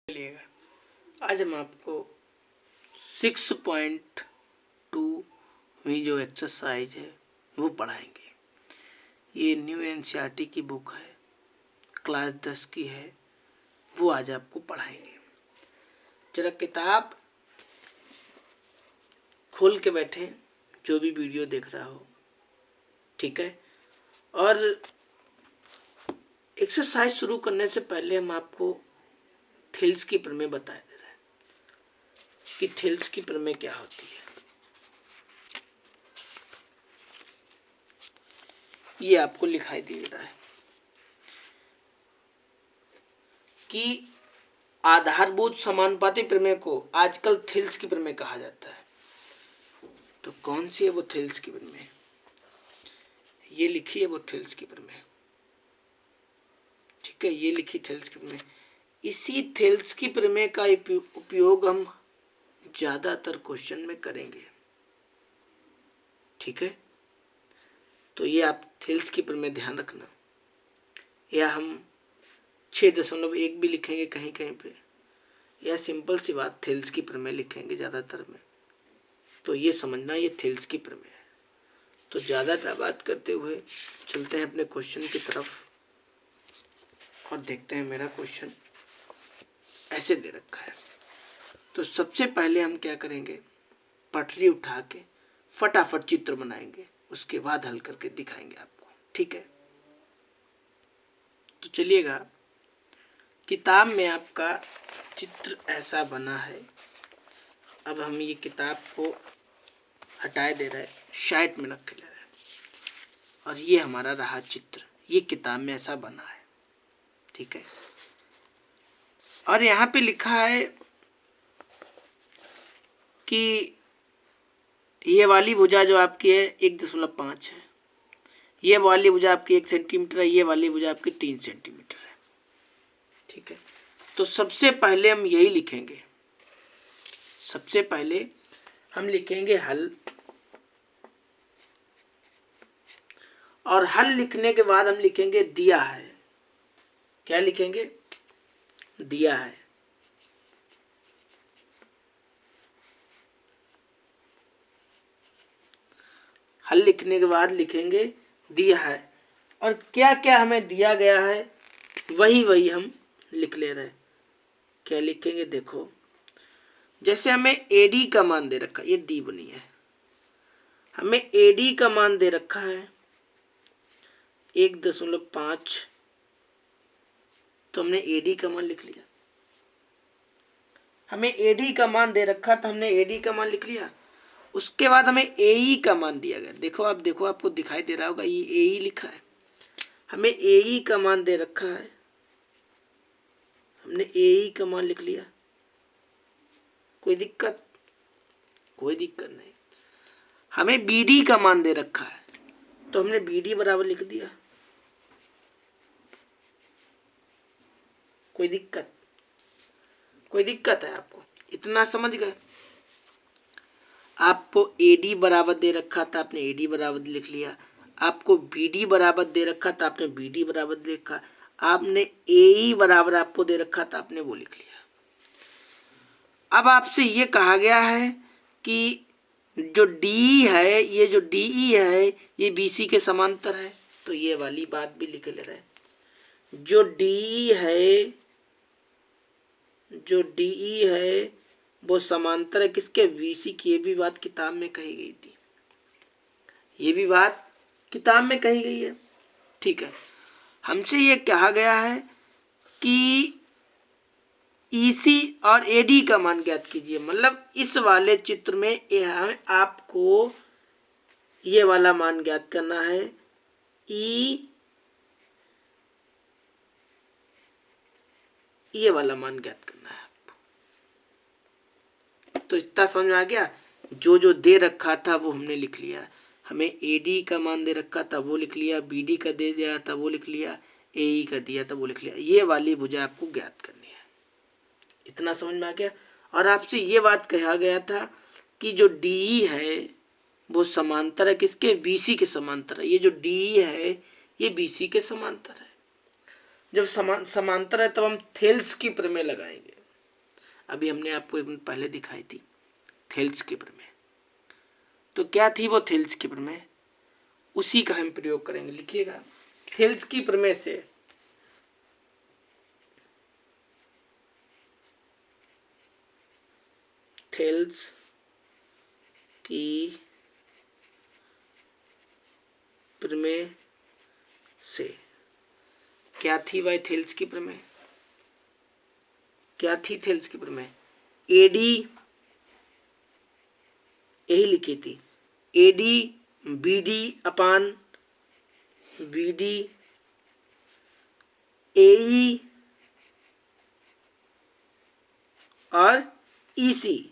चलिएगा, आज हम आपको 6.2 जो एक्सरसाइज है वो पढ़ाएंगे। ये न्यू एनसीईआरटी की बुक है, क्लास 10 की है, वो आज आपको पढ़ाएंगे। जरा किताब खोल के बैठे, जो भी वीडियो देख रहा हो, ठीक है। और एक्सरसाइज शुरू करने से पहले हम आपको थेल्स की प्रमेय बता दे रहे हैं कि थेल्स की प्रमेय क्या होती है। ये आपको लिखाई दे रहा है कि आधारभूत समानुपाती प्रमेय को आजकल थेल्स की प्रमेय कहा जाता है। तो कौन सी है वो थेल्स की प्रमेय? ये लिखी है वो थेल्स की प्रमेय, ठीक है। ये लिखी थेल्स की प्रमेय। इसी थेल्स की प्रमेय का उपयोग हम ज्यादातर क्वेश्चन में करेंगे, ठीक है। तो ये आप थेल्स की प्रमेय ध्यान रखना। या हम 6.1 भी लिखेंगे कहीं कहीं पे, या सिंपल सी बात थेल्स की प्रमेय लिखेंगे ज्यादातर में। तो ये समझना ये थेल्स की प्रमेय है। तो ज्यादा बात करते हुए चलते हैं अपने क्वेश्चन की तरफ और देखते हैं। मेरा क्वेश्चन ऐसे दे रखा है। तो सबसे पहले हम क्या करेंगे, पटरी उठा के फटाफट चित्र बनाएंगे, उसके बाद हल करके दिखाएंगे आपको, ठीक है। तो चलिएगा, किताब में आपका चित्र ऐसा बना है। अब हम ये किताब को हटाए दे रहे हैं, साइड में रख के ले रहे हैं, और ये हमारा रहा चित्र। ये किताब में ऐसा बना है, ठीक है। और यहाँ पे लिखा है कि ये वाली भुजा जो आपकी है 1.5 है, ये वाली भुजा आपकी 1 सेंटीमीटर है, ये वाली भुजा आपकी 3 सेंटीमीटर है, ठीक है। तो सबसे पहले हम यही लिखेंगे। सबसे पहले हम लिखेंगे हल, और हल लिखने के बाद हम लिखेंगे दिया है। क्या लिखेंगे? दिया है। हल लिखने के बाद लिखेंगे दिया है, और क्या क्या हमें दिया गया है वही हम लिख ले रहे हैं। क्या लिखेंगे? देखो, जैसे हमें AD का मान दे रखा है, ये D बनी है, हमें AD का मान दे रखा है 1.5, तो हमने AD का मान लिख लिया। हमें AD का मान दे रखा था, हमने AD का मान लिख लिया। उसके बाद हमें AE का मान दिया गया। देखो, आप देखो, आपको दिखाई दे रहा होगा, ये AE लिखा है। हमें AE का मान दे रखा है, हमने AE का मान लिख लिया। कोई दिक्कत? कोई दिक्कत नहीं। हमें BD का मान दे रखा है, तो हमने BD बराबर लिख दिया। कोई दिक्कत? कोई दिक्कत है आपको? इतना समझ गए? आपको AD बराबर दे रखा था, आपने AD बराबर लिख लिया। आपको BD बराबर दे रखा था, आपने BD बराबर लिखा। आपने AE बराबर आपको दे रखा था, आपने वो लिख लिया। अब आपसे ये कहा गया है कि जो DE है, ये जो DE है, ये BC के समांतर है। तो ये वाली बात भी लिख ले रहे हैं। जो DE है, जो DE है वो समांतर है किसके? BC की। ये भी बात किताब में कही गई थी, ये भी बात किताब में कही गई है, ठीक है। हमसे ये कहा गया है कि EC और AD का मान ज्ञात कीजिए। मतलब इस वाले चित्र में आपको ये वाला मान ज्ञात करना है, ये वाला मान ज्ञात करना है आपको। तो इतना समझ में आ गया? जो जो दे रखा था वो हमने लिख लिया। हमें AD का मान दे रखा था वो लिख लिया, BD का दे दिया था वो लिख लिया, AE का दिया था वो लिख लिया। ये वाली भुजा आपको ज्ञात करनी है। इतना समझ में आ गया? और आपसे ये बात कहा गया था कि जो DE है वो समांतर है किसके? BC के समांतर है। ये जो DE है ये BC के समांतर है। जब समांतर है तब हम थेल्स की प्रमेय लगाएंगे। अभी हमने आपको एक मिनट पहले दिखाई थी, थेल्स की प्रमेय। तो क्या थी वो थेल्स की प्रमेय, उसी का हम प्रयोग करेंगे। लिखिएगा, थेल्स की प्रमेय से थेल्स की प्रमेय से क्या थी भाई थेल्स की प्रमेय, क्या थी थेल्स की प्रमेय, एडी, यही लिखी थी, एडी बीडी अपान बीडी एई और ईसी,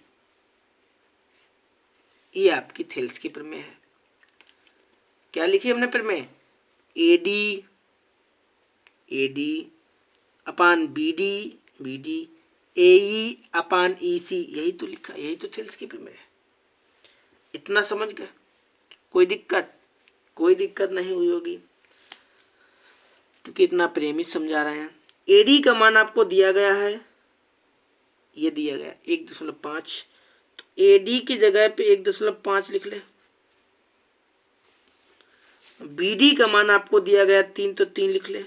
ये आपकी थेल्स की प्रमेय है। क्या लिखी हमने प्रमेय, एडी एडी अपान बीडी बीडी एई अपान ईसी, यही तो लिखा, यही तो थेल्स की प्रमेय है। इतना समझ गए, कोई दिक्कत, कोई दिक्कत नहीं हुई होगी क्योंकि इतना प्रेमी समझा रहे हैं। एडी का मान आपको दिया गया है, ये दिया गया 1.5, तो एडी की जगह पे 1.5 लिख ले। बीडी का मान आपको दिया गया 3, तो 3 लिख ले।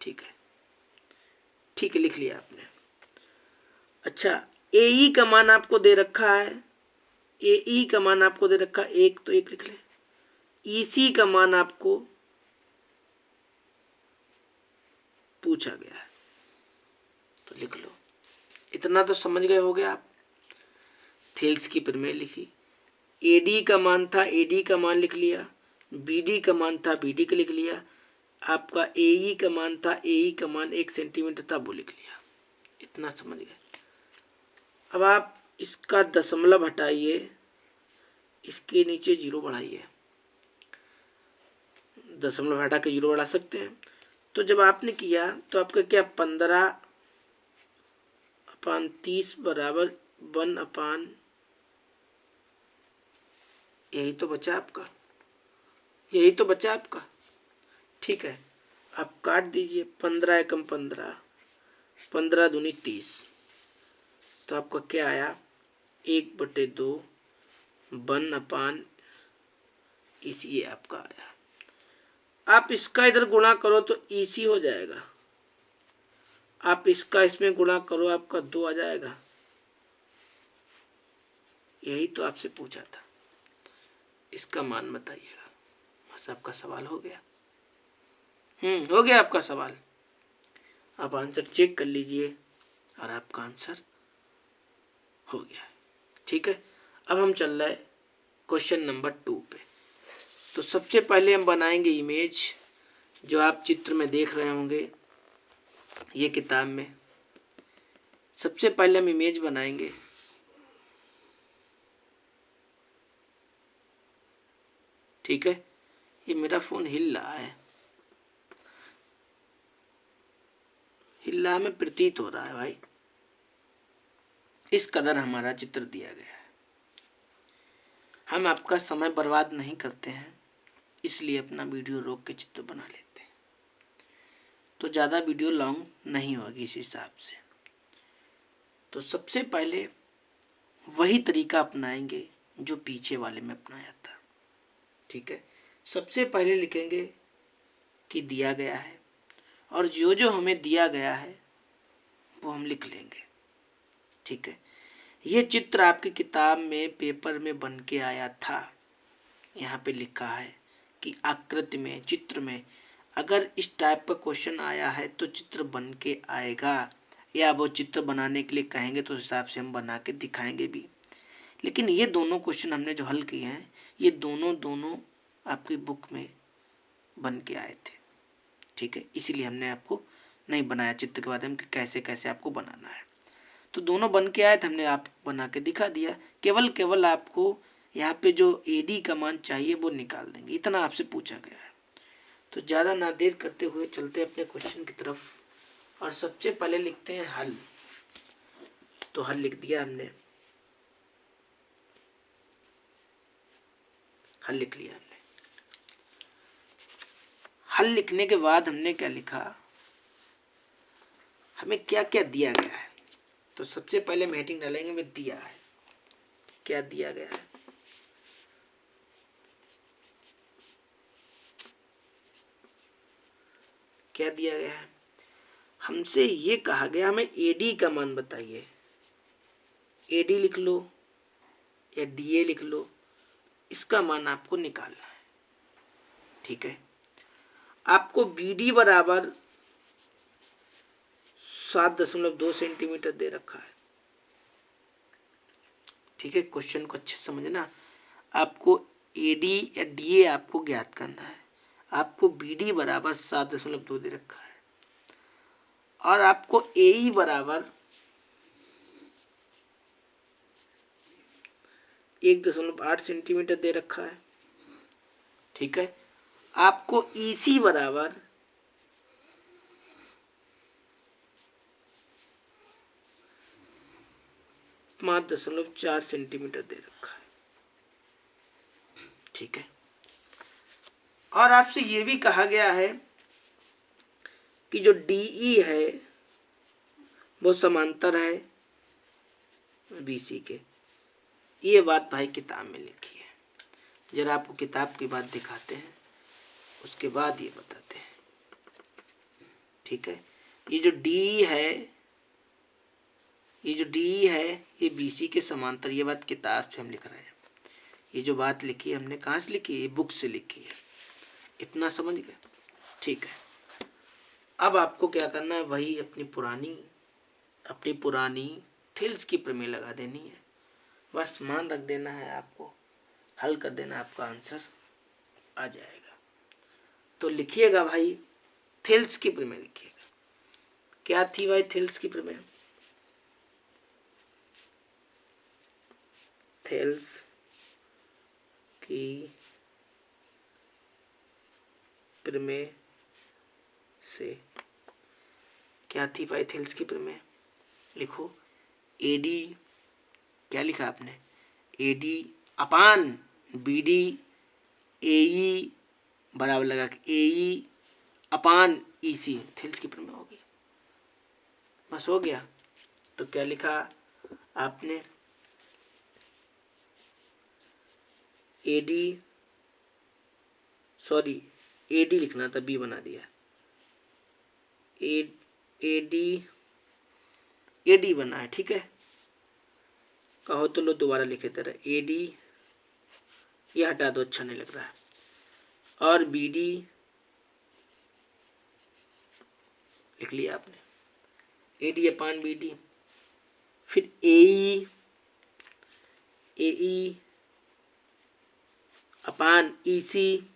ठीक है, ठीक है, लिख लिया आपने। अच्छा, एई का मान आपको दे रखा है, एई का मान आपको दे रखा है 1, तो 1 लिख ले। ईसी का मान आपको पूछा गया है, तो लिख लो। इतना तो समझ गए होगे आप। थेल्स की प्रमेय लिखी, एडी का मान था, एडी का मान लिख लिया, बीडी का मान था, बीडी का लिख लिया, आपका एई का मान था, एई का मान 1 सेंटीमीटर था, वो लिख लिया। इतना समझ गए। अब आप इसका दशमलव हटाइए, इसके नीचे 0 बढ़ाइए, दशमलव हटा के 0 बढ़ा सकते हैं। तो जब आपने किया तो आपका क्या 15/30 बराबर 1/, यही तो बचा आपका, यही तो बचा आपका। ठीक है, आप काट दीजिए, 15 एकम 15, 15 दूनी 30, तो आपका क्या आया 1/2 1/, इसी आपका आया। आप इसका इधर गुणा करो तो इसी हो जाएगा, आप इसका इसमें गुणा करो आपका 2 आ जाएगा। यही तो आपसे पूछा था, इसका मान बताइएगा। बस आपका सवाल हो गया। हो गया आपका सवाल। आप आंसर चेक कर लीजिए और आपका आंसर हो गया। ठीक है, अब हम चल रहे क्वेश्चन नंबर 2 पे। तो सबसे पहले हम बनाएंगे इमेज, जो आप चित्र में देख रहे होंगे ये किताब में। सबसे पहले हम इमेज बनाएंगे। ठीक है, ये मेरा फोन हिल रहा है, हिल रहा में प्रतीत हो रहा है भाई। इस कदर हमारा चित्र दिया गया है। हम आपका समय बर्बाद नहीं करते हैं, इसलिए अपना वीडियो रोक के चित्र बना लेते हैं, तो ज़्यादा वीडियो लॉन्ग नहीं होगी इस हिसाब से। तो सबसे पहले वही तरीका अपनाएंगे जो पीछे वाले में अपनाया था। ठीक है, सबसे पहले लिखेंगे कि दिया गया है, और जो जो हमें दिया गया है वो हम लिख लेंगे। ठीक है, ये चित्र आपकी किताब में पेपर में बन के आया था। यहाँ पे लिखा है कि आकृति में, चित्र में अगर इस टाइप का क्वेश्चन आया है तो चित्र बन के आएगा, या वो चित्र बनाने के लिए कहेंगे तो उस हिसाब से हम बना के दिखाएंगे भी। लेकिन ये दोनों क्वेश्चन हमने जो हल किए हैं, ये दोनों आपकी बुक में बन के आए थे। ठीक है, इसीलिए हमने आपको नहीं बनाया चित्र के बारे में कि कैसे कैसे आपको बनाना है। तो दोनों बन के आए थे, हमने आप बना के दिखा दिया। केवल आपको यहाँ पे जो एडी का मान चाहिए वो निकाल देंगे, इतना आपसे पूछा गया है। तो ज़्यादा ना देर करते हुए चलते अपने क्वेश्चन की तरफ, और सबसे पहले लिखते हैं हल। तो हल लिख दिया हमने, हल लिख लिया हमने। हल लिखने के बाद हमने क्या लिखा, हमें क्या क्या दिया गया है। तो सबसे पहले हम हेडिंग डालेंगे में दिया है, क्या दिया गया है। क्या दिया गया है, हमसे ये कहा गया हमें एडी का मान बताइए। एडी लिख लो या डीए लिख लो, इसका मान आपको निकालना है। ठीक है, आपको बीडी बराबर 7.2 सेंटीमीटर दे रखा है। ठीक है, क्वेश्चन को अच्छे से समझना। आपको एडी या डीए आपको ज्ञात करना है। आपको बीडी बराबर 7.2 दे रखा है और आपको एई बराबर 1.8 सेंटीमीटर दे रखा है। ठीक है, आपको ईसी बराबर 5.4 सेंटीमीटर दे रखा है। ठीक है, और आपसे ये भी कहा गया है कि जो डीई है वो समांतर है बीसी के। ये बात भाई किताब में लिखी है, जरा आपको किताब की बात दिखाते हैं, उसके बाद ये बताते हैं। ठीक है, ये जो डी है, ये जो डी है ये बीसी के समांतर, ये बात किताब से हम लिख रहे हैं। ये जो बात लिखी है हमने कहाँ से लिखी है, ये बुक से लिखी है। इतना समझ गए। ठीक है, अब आपको क्या करना है, वही अपनी पुरानी थिल्स की प्रमेय लगा देनी है। बस मान रख देना है, आपको हल कर देना, आपका आंसर आ जाएगा। तो लिखिएगा भाई, थिल्स की प्रमेय लिखिएगा। क्या थी भाई थिल्स की प्रमेय? थिल्स की प्रमेय से क्या थी भाई थिल्स की प्रमेय? लिखो, एडी, क्या लिखा आपने, एडी अपान बीडी एई बराबर लगा के एई अपान ईसी, थिल्स की प्रमेय होगी। बस हो गया। तो क्या लिखा आपने, एडी, सॉरी एडी लिखना था, बी बना दिया, एडी, एडी बना है। ठीक है, कहो तो लो दोबारा लिखे तरह, एडी ये हटा दो, अच्छा नहीं लग रहा है, और बीडी लिख लिया आपने, एडी अपान बीडी, फिर एई अपान ईसी।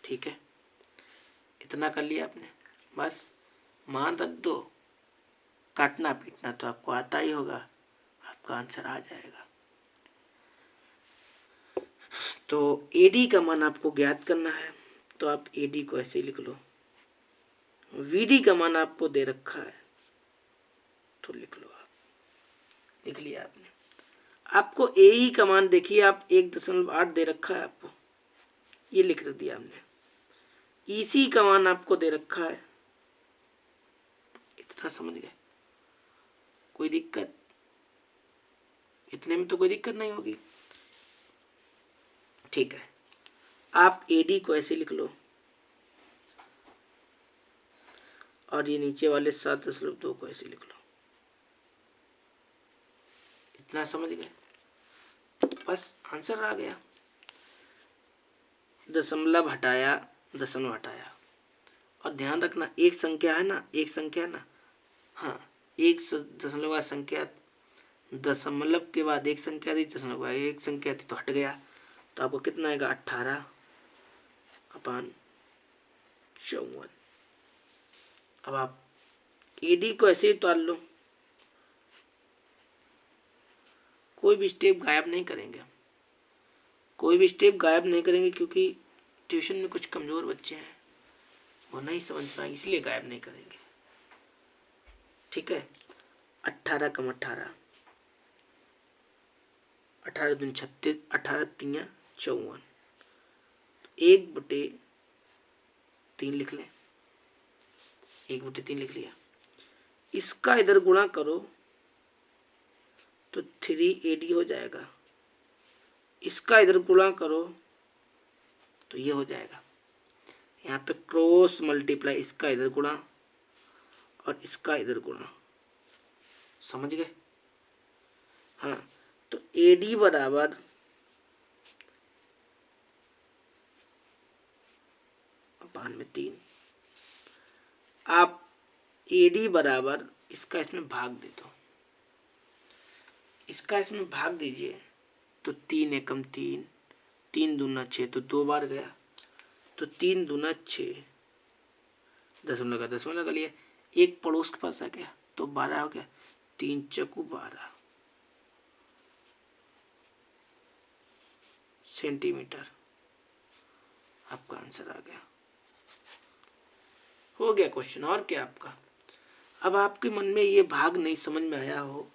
ठीक है, इतना कर लिया आपने। बस मान रख दो, काटना पीटना तो आपको आता ही होगा, आपका आंसर आ जाएगा। तो एडी का मान आपको ज्ञात करना है, तो आप एडी को ऐसे लिख लो। वीडी का मान आपको दे रखा है, तो लिख लो, आप लिख लिया आपने। आपको एई का मान देखिए, आप 1.8 दे रखा है आपको, ये लिख दिया हमने। ईसी का मान आपको दे रखा है, इतना समझ गए, कोई दिक्कत? इतने में तो कोई दिक्कत नहीं होगी। ठीक है, आप एडी को ऐसे लिख लो और ये नीचे वाले 7.2 को ऐसे लिख लो। इतना समझ गए, बस आंसर आ गया। दशमलव हटाया, दशमलव हटाया, और ध्यान रखना एक संख्या है ना, एक संख्या है ना, हाँ, एक दशमलव का संख्या, दशमलव के बाद एक संख्या थी, दशमलव एक संख्या थी तो हट गया, तो आपको कितना आएगा, 18/54। अब आप एडी को ऐसे ही उतार लो, कोई भी स्टेप गायब नहीं करेंगे, कोई भी स्टेप गायब नहीं करेंगे, क्योंकि ट्यूशन में कुछ कमज़ोर बच्चे हैं, वो नहीं समझ पाएंगे, इसलिए गायब नहीं करेंगे। ठीक है, 18 कम 18, 18 दूनी 36, 18 तियाँ 54, 1/3 लिख लें, 1/3 लिख लिया। इसका इधर गुणा करो तो 3AD हो जाएगा, इसका इधर गुणा करो तो ये हो जाएगा। यहाँ पे क्रॉस मल्टीप्लाई, इसका इधर गुणा और इसका इधर गुणा, समझ गए? हाँ, तो AD बराबर अपान में 3, आप AD बराबर इसका इसमें भाग दे दो, इसका इसमें भाग दीजिए तो 3 एकम 3, 3 दूना 6, तो 2 बार गया, तो 3 दूना 6, दसवां लगा लिया, एक पड़ोस के पास आ गया तो 12 हो गया, 3 चकू 12 सेंटीमीटर, आपका आंसर आ गया। हो गया क्वेश्चन, और क्या आपका। अब आपके मन में ये भाग नहीं समझ में आया हो,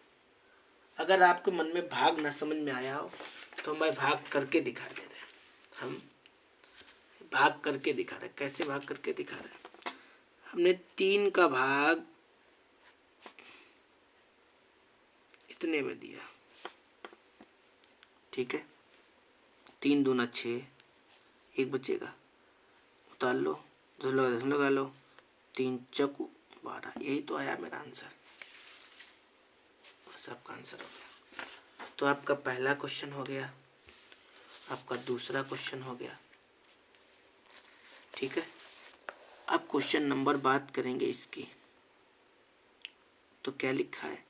अगर आपके मन में भाग ना समझ में आया हो तो मैं भाग करके दिखा दे रहे हैं। हम भाग करके दिखा रहे हैं। कैसे भाग करके दिखा रहे हैं? हमने 3 का भाग इतने में दिया, ठीक है, 3 दूना 6, एक बचेगा, उतार लो, दशमलव लगा लो, 3 चकू 12, यही तो आया मेरा आंसर। बस आपका आंसर हो गया। तो आपका पहला क्वेश्चन हो गया, आपका दूसरा क्वेश्चन हो गया, ठीक है। अब क्वेश्चन नंबर बात करेंगे इसकी। तो क्या लिखा है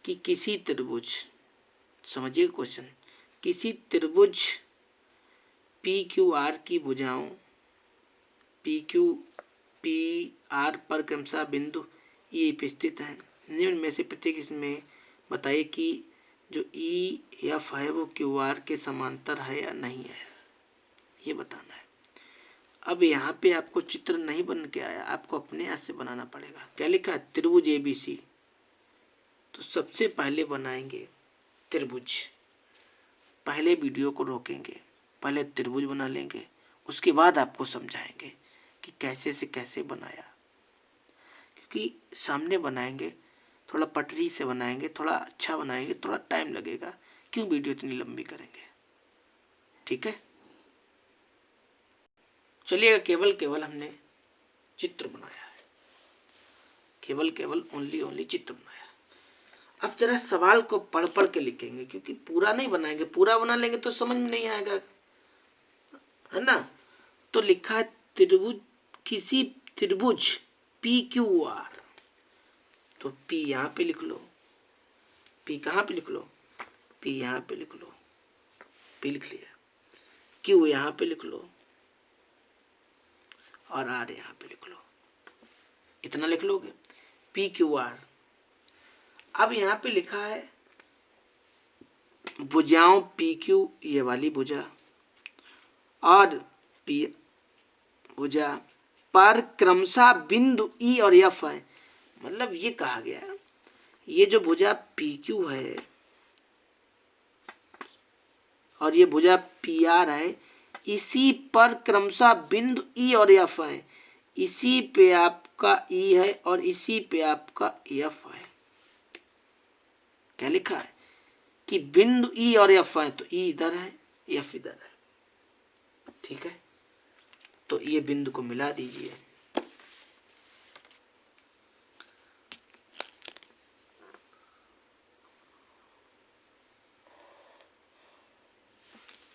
कि किसी त्रिभुज, समझिए क्वेश्चन, किसी त्रिभुज PQR की भुजाओं PQ PR पर क्रमशः बिंदु E पे स्थित है। निम्न में से प्रत्येक इसमें बताइए कि जो EF है वो QR के समांतर है या नहीं है, ये बताना है। अब यहाँ पे आपको चित्र नहीं बन के आया, आपको अपने हाथ से बनाना पड़ेगा। क्या लिखा है? त्रिभुज ABC। तो सबसे पहले बनाएंगे त्रिभुज, पहले वीडियो को रोकेंगे, पहले त्रिभुज बना लेंगे, उसके बाद आपको समझाएंगे कि कैसे से कैसे बनाया। क्योंकि सामने बनाएंगे, थोड़ा पटरी से बनाएंगे, थोड़ा अच्छा बनाएंगे, थोड़ा टाइम लगेगा, क्यों वीडियो इतनी लंबी करेंगे, ठीक है। चलिएगा, केवल हमने चित्र बनाया है, केवल ओनली चित्र बनाया। अब जरा सवाल को पढ़ पढ़ के लिखेंगे, क्योंकि पूरा नहीं बनाएंगे, पूरा बना लेंगे तो समझ में नहीं आएगा, है ना। तो लिखा है त्रिभुज, किसी त्रिभुज PQR, तो P यहाँ पे लिख लो, P कहाँ पे लिख लो, P यहाँ पे लिख लो, P लिख लिया, Q यहाँ पे लिख लो और R यहाँ पे लिख लो, इतना लिख लोगे PQR। अब यहाँ पे लिखा है भुजाओं PQ, ये वाली भुजा, और P भुजा पर क्रमशः बिंदु E और F है। मतलब ये कहा गया, ये जो भुजा PQ है और ये भुजा PR है, इसी पर क्रमशः बिंदु E और F है। इसी पे आपका E है और इसी पे आपका F है। क्या लिखा है कि बिंदु E और F है, तो E इधर है, F इधर है, ठीक है। तो ये बिंदु को मिला दीजिए,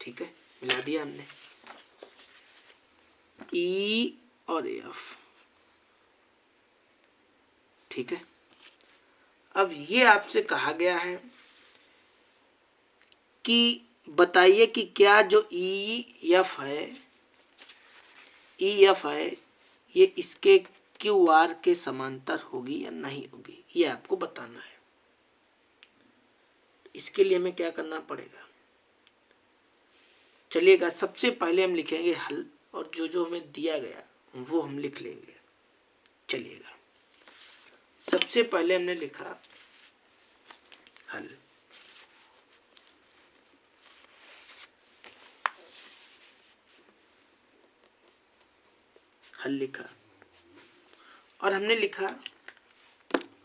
ठीक है, मिला दिया हमने E और F, ठीक है। अब ये आपसे कहा गया है कि बताइए कि क्या जो EF है, EF है, ये इसके QR के समांतर होगी या नहीं होगी, ये आपको बताना है। इसके लिए हमें क्या करना पड़ेगा, चलिएगा, सबसे पहले हम लिखेंगे हल, और जो जो हमें दिया गया वो हम लिख लेंगे। चलिएगा, सबसे पहले हमने लिखा हल, हल लिखा, और हमने लिखा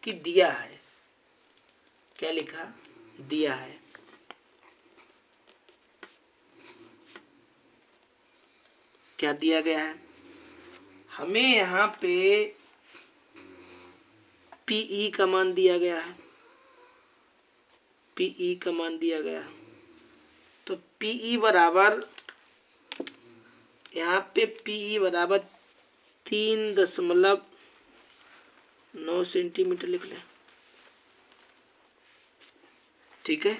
कि दिया है। क्या लिखा? दिया है। क्या दिया गया है? हमें यहाँ पे पीई का मान दिया गया है। पीई का मान दिया गया है। तो पीई बराबर, यहाँ पे पीई बराबर 3.9 सेंटीमीटर लिख लें। ठीक है।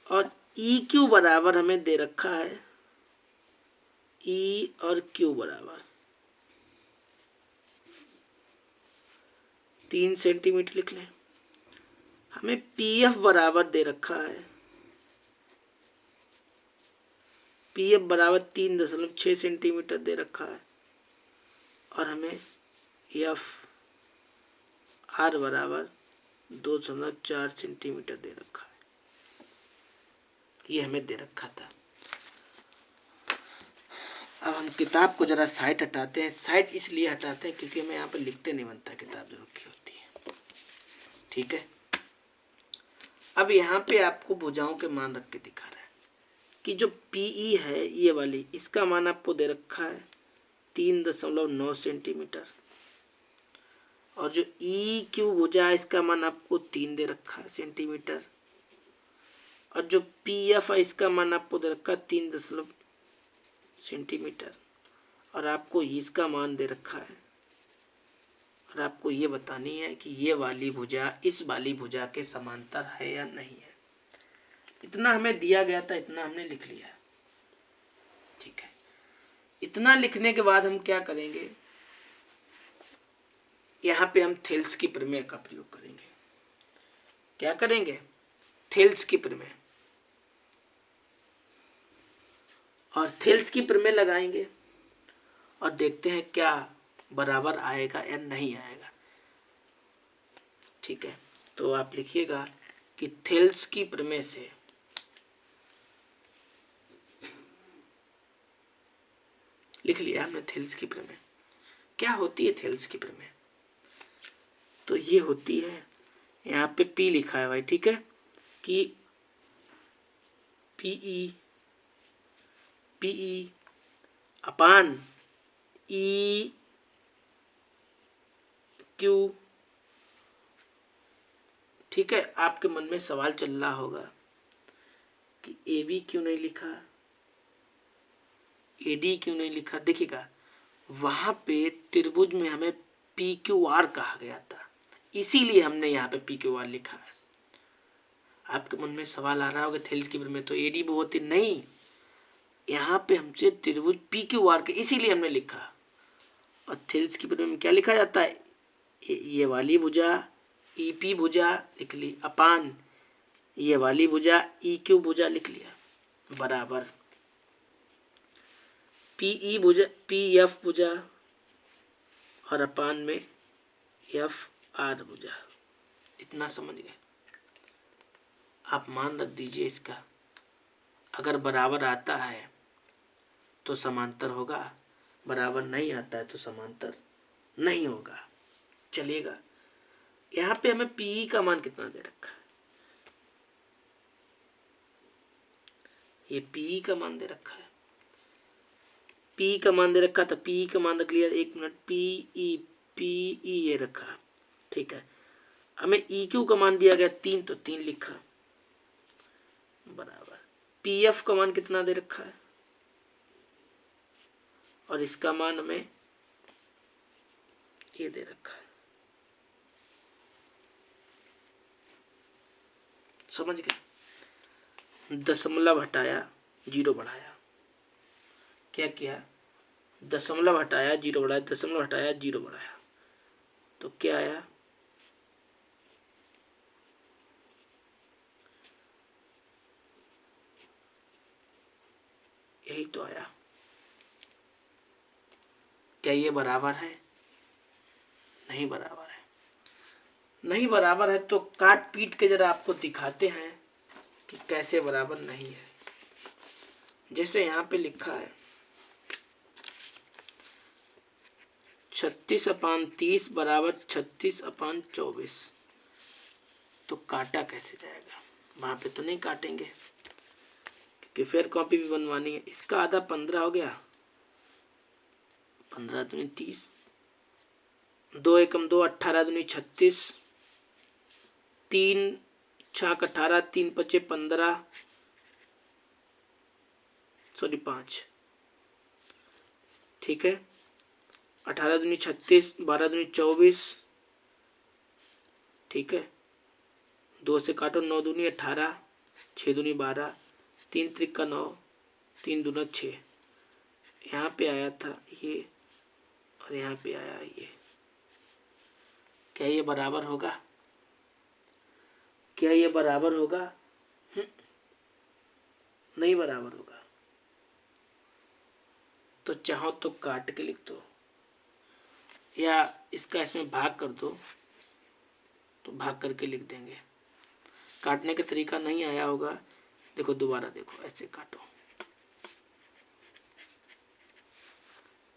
और ई क्यू बराबर हमें दे रखा है, ई और क्यू बराबर 3 सेंटीमीटर लिख लें। हमें पी एफ बराबर दे रखा है, पी एफ बराबर 3.6 सेंटीमीटर दे रखा है। और हमें एफ आर बराबर 2.4 सेंटीमीटर दे रखा है। ये हमें दे रखा था। अब हम किताब को जरा साइड हटाते हैं। साइड इसलिए हटाते हैं क्योंकि हमें यहाँ पर लिखते नहीं बनता, किताब जो रखी होती है। ठीक है। अब यहाँ पे आपको भुजाओं के मान रख के दिखा रहा है कि जो पीई है ये वाली, इसका मान आपको दे रखा है 3.9 सेंटीमीटर। और जो ई क्यू भुजा है इसका मान आपको 3 दे रखा है सेंटीमीटर। और जो पी एफ है इसका मान आपको दे रखा है 3 सेंटीमीटर। और आपको इसका मान दे रखा है। और आपको ये बतानी है कि ये वाली भुजा इस वाली भुजा के समांतर है या नहीं है। इतना हमें दिया गया था, इतना हमने लिख लिया। ठीक है। इतना लिखने के बाद हम क्या करेंगे, यहाँ पे हम थेल्स की प्रमेय का प्रयोग करेंगे। क्या करेंगे? थेल्स की प्रमेय। और थेल्स की प्रमेय लगाएंगे और देखते हैं क्या बराबर आएगा या नहीं आएगा। ठीक है। तो आप लिखिएगा कि थेल्स की प्रमेय से लिख लिया हमने थेल्स की प्रमेय। क्या होती है थेल्स की प्रमेय? तो ये होती है, यहाँ पे पी लिखा है भाई। ठीक है। कि पीई अपान ई क्यू। ठीक है। आपके मन में सवाल चल रहा होगा कि ए बी क्यों नहीं लिखा, ए डी क्यों नहीं लिखा। देखिएगा, वहां पे त्रिभुज में हमें पी क्यू आर कहा गया था, इसीलिए हमने यहाँ पे पी क्यू आर लिखा है। आपके मन में सवाल आ रहा होगा थेल्स की प्रमेय तो एडी बहुत ही नहीं, यहाँ पे हमसे त्रिभुज पी क्यू आर के, इसीलिए हमने लिखा। और थेल्स की प्रमेय में क्या लिखा जाता है? ये वाली भुजा ई पी भुजा लिख ली, अपान ये वाली भुजा ई क्यू भुजा लिख लिया, बराबर पी ई भुजा पी एफ भुजा और अपान में एफ आर भुजा। इतना समझ गए? आप मान रख दीजिए इसका। अगर बराबर आता है तो समांतर होगा, बराबर नहीं आता है तो समांतर नहीं होगा। चलिएगा, यहाँ पे हमें पीई का मान कितना दे रखा है? ये पीई का मान दे रखा है। पी का मान दे रखा था, पी का मान रख लिया। 1 मिनट, पीई ये रखा। ठीक है। हमें ई क्यू का मान दिया गया 3, तो 3 लिखा, बराबर पी एफ का मान कितना दे रखा है और इसका मान हमें ये दे रखा है। समझ गए? दशमलव हटाया, जीरो बढ़ाया। क्या किया? दशमलव हटाया, जीरो बढ़ाया, दशमलव हटाया, जीरो बढ़ाया, तो क्या आया? यही तो आया। क्या ये बराबर है? नहीं बराबर है। नहीं बराबर है तो काट पीट के जरा आपको दिखाते हैं कि कैसे बराबर नहीं है। जैसे यहाँ पे लिखा है 36/30 बराबर 36/24। तो काटा कैसे जाएगा, वहां पे तो नहीं काटेंगे क्योंकि फिर कॉपी भी बनवानी है। इसका आधा 15 हो गया, 15 दूनी 30, 2 एकम 2, 18 दूनी 36, 3 छाक 18, 3 पचे 15, सॉरी 5, ठीक है। 18 दूनी 36, 12 दूनी 24, ठीक है। 2 से काटो, 9 दूनी 18, 6 दूनी 12, 3 त्रिका 9, 3 दूना 6। यहाँ पे आया था ये और यहाँ पे आया ये। क्या ये बराबर होगा, क्या ये बराबर होगा? नहीं बराबर होगा। तो चाहो तो काट के लिख दो या इसका इसमें भाग कर दो, तो भाग करके लिख देंगे। काटने का तरीका नहीं आया होगा, देखो दोबारा देखो, ऐसे काटो।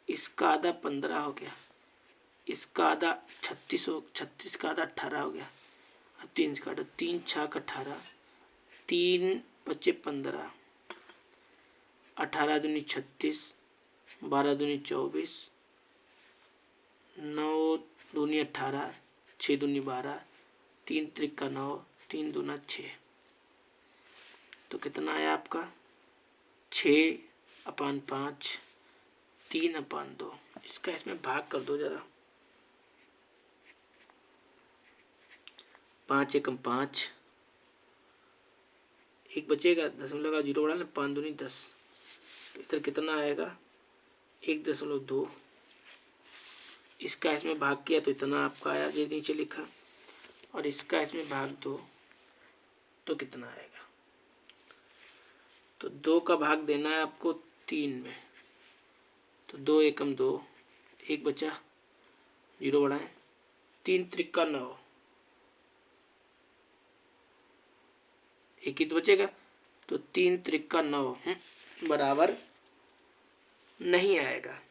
इसका आधा 15 हो गया, इसका आधा 36 हो, 36 का आधा 18 हो गया। अब 3 से काटो, 3 छाक 18, 3 पचे 15, 18 दूनी 36, 12 दूनी 24, 9 दूनी 18, 6 दूनी 12, 3 त्रिका 9, 3 दूना 6। तो कितना आया आपका? 6/5, 3/2। इसका इसमें भाग कर दो जरा। 5 एकम 5, एक बचेगा, दशमलव का 0 बढ़ा ना, 5 दूनी 10। तो इधर कितना आएगा? 1.2। इसका इसमें भाग किया तो इतना आपका आया, ये नीचे लिखा। और इसका इसमें भाग दो तो कितना आएगा? तो 2 का भाग देना है आपको 3 में। तो 2 एकम 2, एक बचा, 0 बढ़ाएं, 3 त्रिका 9, एक ही तो बचेगा। तो 3 त्रिका 9 बराबर नहीं आएगा।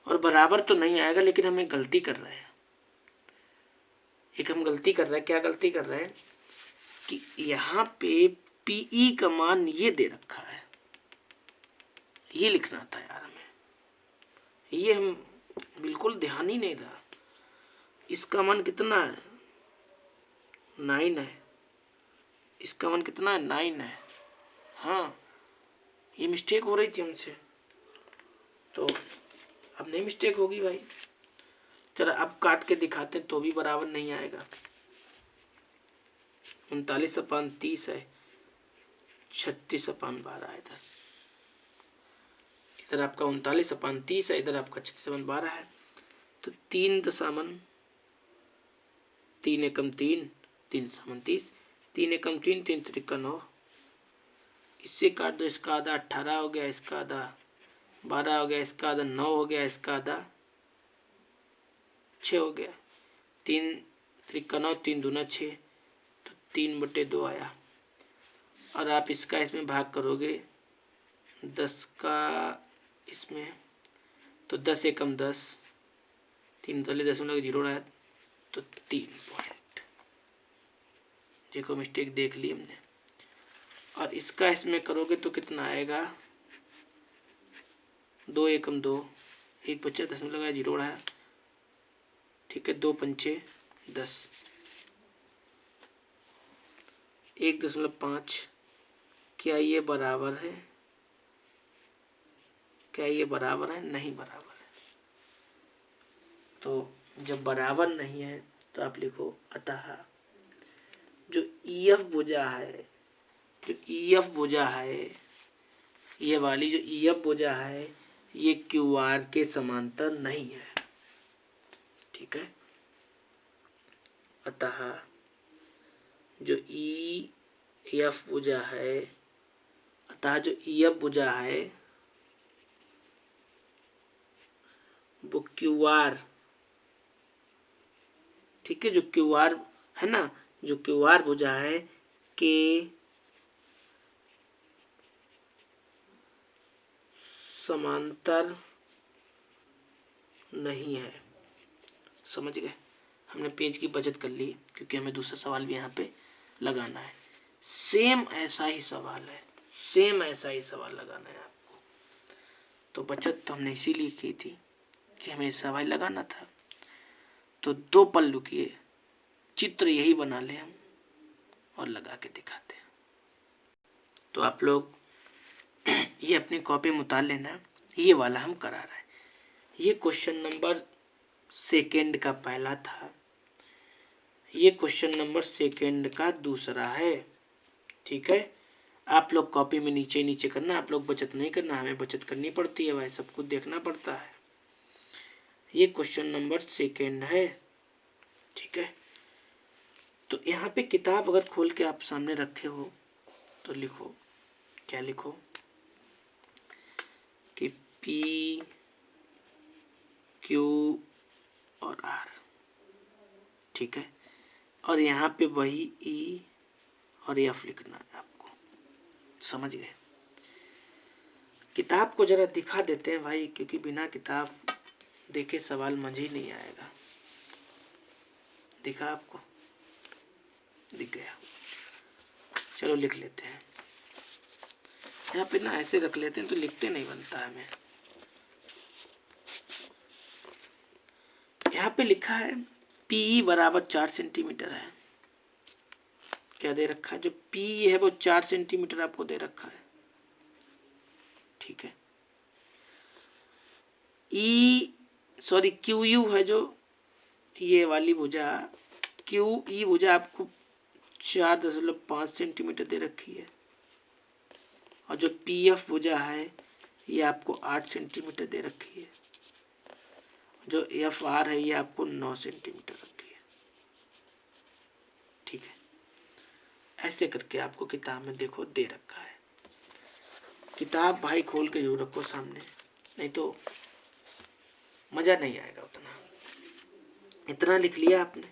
और बराबर तो नहीं आएगा, लेकिन हमें गलती कर रहे हैं। एक हम गलती कर रहे हैं, क्या गलती कर रहे हैं कि यहाँ पे पीई का मान ये दे रखा है, ये लिखना था यार हमें, ये हम बिल्कुल ध्यान ही नहीं रहा। इसका मान कितना है? 9 है। इसका मान कितना है? 9 है। हाँ, ये मिस्टेक हो रही थी हमसे, तो अब नहीं मिस्टेक होगी भाई। चलो अब काट के दिखाते तो भी बराबर नहीं आएगा। 39/30 है, 36/12 है। इधर आपका 39/30 है, इधर आपका 36/12 है। तो 3 एकम 3, 3/30, 3 एकम 3, 3 त्रिका 9। इससे काट दो, इसका आधा 18 हो गया, इसका आधा 12 हो गया, इसका आधा 9 हो गया, इसका आधा 6 हो गया। 3 त्रिका 9, 3 दूना 6, तो 3/2 आया। और आप इसका इसमें भाग करोगे 10 का इसमें, तो 10 एकम 10, 3 तले 0.0 रहा, तो 3 पॉइंट। देखो मिस्टेक देख ली हमने। और इसका इसमें करोगे तो कितना आएगा? 2 एकम 2, एक बच्चा 0.0 रहा, ठीक है। 2 पंचे 10, 1.5। क्या ये बराबर है? क्या ये बराबर है? नहीं बराबर है। तो जब बराबर नहीं है तो आप लिखो अतः जो ईएफ भुजा है, जो ईएफ भुजा है, ये वाली जो ईएफ भुजा है, ये क्यूआर के समांतर नहीं है, ठीक है। अतः जो ईएफ भुजा है, अतः जो ईएफ भुजा है वो क्यूआर, ठीक है, जो क्यूआर है ना, जो क्यूआर भुजा है के समांतर नहीं है। समझ गए? हमने पेज की बचत कर ली क्योंकि हमें दूसरा सवाल भी यहाँ पे लगाना है। सेम ऐसा ही सवाल है, सेम ऐसा ही सवाल लगाना है आपको। तो बचत तो हमने इसीलिए की थी कि हमें सवाल लगाना था। तो 2 पल्लू किए चित्र यही बना ले हम और लगा के दिखाते हैं। तो आप लोग ये अपनी कॉपी में उतार लेना। ये वाला हम करा रहे हैं। ये क्वेश्चन नंबर 2 का पहला था, ये क्वेश्चन नंबर 2 का दूसरा है। ठीक है, आप लोग कॉपी में नीचे नीचे करना, आप लोग बचत नहीं करना, हमें बचत करनी पड़ती है भाई, सब कुछ देखना पड़ता है। ये क्वेश्चन नंबर 2 है। ठीक है, तो यहाँ पे किताब अगर खोल के आप सामने रखे हो तो लिखो, क्या लिखो कि P, Q और R। ठीक है, और यहाँ पे वही E और F लिखना है आपको। समझ गए? किताब को जरा दिखा देते हैं भाई, क्योंकि बिना किताब देखे सवाल मज़े ही नहीं आएगा। दिखा आपको? दिख गया। चलो लिख लेते हैं। यहाँ पे ना ऐसे रख लेते हैं तो लिखते नहीं बनता है हमें। यहाँ पे लिखा है PE बराबर 4 सेंटीमीटर है। क्या दे रखा है? जो PE है वो 4 सेंटीमीटर आपको दे रखा है। ठीक है, QU है जो ये वाली भुजा, QE भुजा आपको 4.5 सेंटीमीटर दे रखी है, और जो PF भुजा है ये आपको 8 सेंटीमीटर दे रखी है, जो FR है ये आपको 9 सेंटीमीटर रखी है। ठीक है, ऐसे करके आपको किताब में देखो दे रखा है। किताब भाई खोल के जरूर रखो सामने, नहीं तो मज़ा नहीं आएगा उतना। इतना लिख लिया आपने।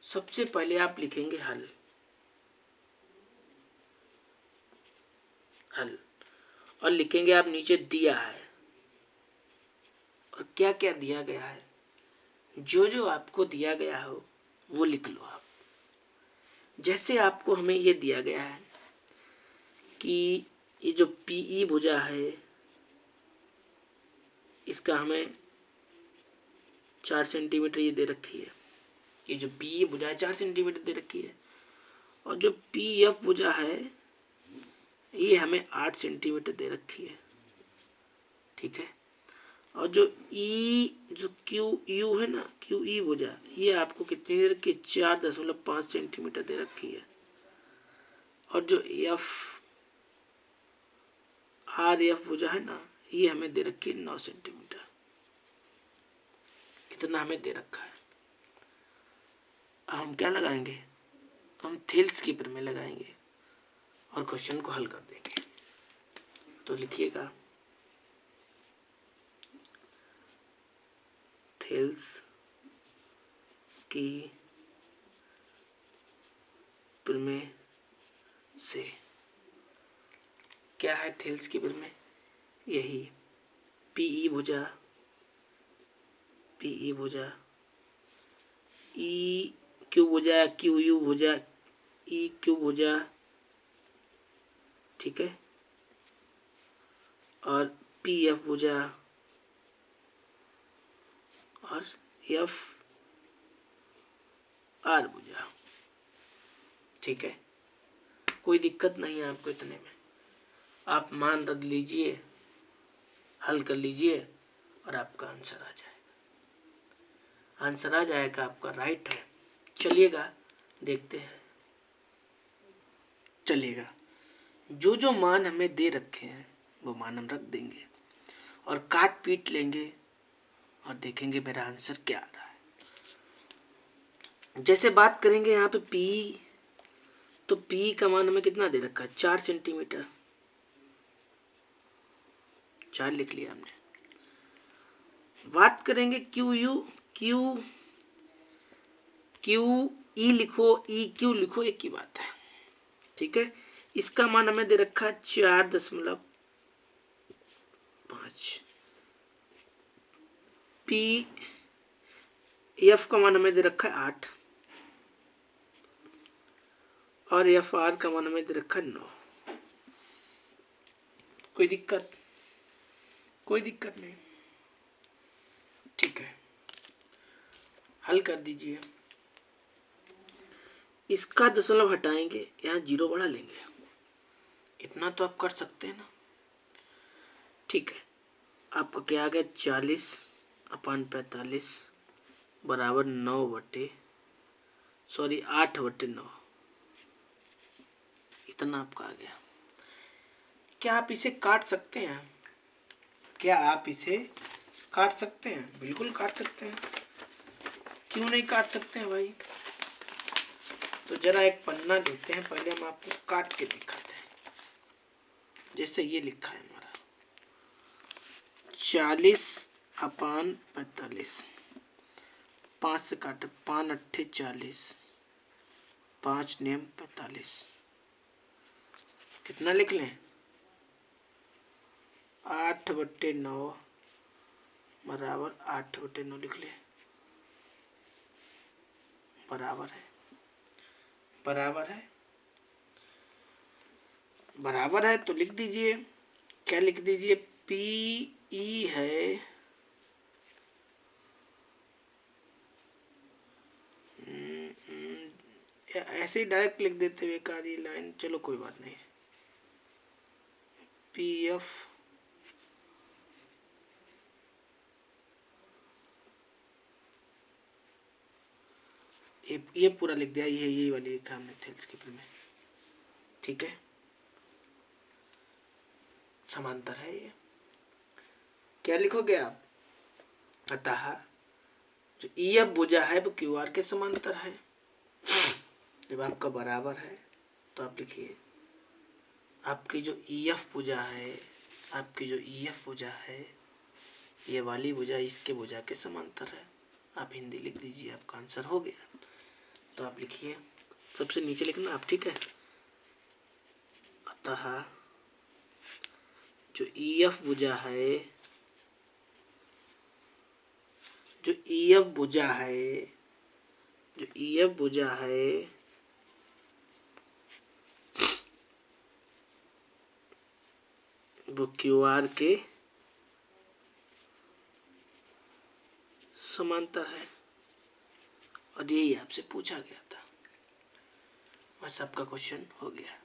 सबसे पहले आप लिखेंगे हल, हल, और लिखेंगे आप नीचे दिया है, और क्या क्या दिया गया है, जो जो आपको दिया गया हो वो लिख लो आप। जैसे आपको हमें ये दिया गया है कि ये जो PE भुजा है इसका हमें 4 सेंटीमीटर ये दे रखी है, ये जो PE भुजा है 4 सेंटीमीटर दे रखी है, और जो PF भुजा है ये हमें 8 सेंटीमीटर दे रखी है। ठीक है, और जो QU है ना, QE भुजा, ये आपको कितनी दे रखी है? 4.5 सेंटीमीटर दे रखी है, और जो RF भुजा है ना, ये हमें दे रखी है 9 सेंटीमीटर। इतना हमें दे रखा है। हम क्या लगाएंगे? हम थेल्स कीपर में लगाएंगे और क्वेश्चन को हल कर देंगे। तो लिखिएगा थेल्स की प्रमेय से। क्या है थेल्स की प्रमेय? यही PE भुजा, PE भुजा, EQ भुजा, QU भुजा, EQ भुजा, ठीक है, और PF भुजा और FR भुजा। ठीक है, कोई दिक्कत नहीं है आपको इतने में। आप मान रख लीजिए, हल कर लीजिए और आपका आंसर आ जाएगा। आंसर आ जाएगा आपका, राइट है। चलिएगा देखते हैं। चलिएगा, जो जो मान हमें दे रखे हैं वो मान हम रख देंगे और काट पीट लेंगे और देखेंगे मेरा आंसर क्या आ रहा है। जैसे बात करेंगे यहाँ पे P, तो P का मान हमें कितना दे रखा है? 4 सेंटीमीटर। 4 लिख लिया हमने। बात करेंगे QE लिखो, EQ लिखो, एक ही बात है। ठीक है, इसका मान हमें दे रखा है 4.5 5। पी एफ का मान हमें दे रखा है 8 और एफ आर का मान हमें दे रखा है 9। कोई दिक्कत? कोई दिक्कत नहीं, ठीक है, हल कर दीजिए। इसका दशमलव हटाएंगे, यहाँ 0 बढ़ा लेंगे, इतना तो आप कर सकते हैं ना। ठीक है, आपका क्या आ गया 40/45 बराबर 8/9, इतना आपका आ गया। क्या आप इसे काट सकते हैं? क्या आप इसे काट सकते हैं? बिल्कुल काट सकते हैं, क्यों नहीं काट सकते हैं भाई? तो जरा एक पन्ना लेते हैं, पहले हम आपको काट के दिखाते हैं। जैसे ये लिखा है हमारा 40/45, 5 से काटे, 5 अट्ठे 40, 5 नियम 45, कितना लिख लें? 8/9 बराबर 8/9 लिख लें। बराबर है, बराबर है, बराबर है तो लिख दीजिए। क्या लिख दीजिए? पी ई है ऐसे ही डायरेक्ट लिख देते हुए कारी लाइन, चलो कोई बात नहीं। पी एफ ये पूरा लिख दिया, ये वाली लिखा हमने थेल्स के पेपर में, ठीक है, समांतर है ये। क्या लिखोगे आप? अतः जो ई एफ भुजा है वो क्यू आर के समांतर है। जब आपका बराबर है तो आप लिखिए आपकी जो ई एफ भुजा है, आपकी जो ई एफ भुजा है, ये वाली भुजा इसके भुजा के समांतर है। आप हिंदी लिख दीजिए, आपका आंसर हो गया। तो आप लिखिए, सबसे नीचे लिखना आप, ठीक है। अतः जो ई एफ भुजा है, जो ई एफ भुजा है, जो ई एफ भुजा है वो क्यू आर के समांतर है, और यही आपसे पूछा गया था। बस आपका क्वेश्चन हो गया।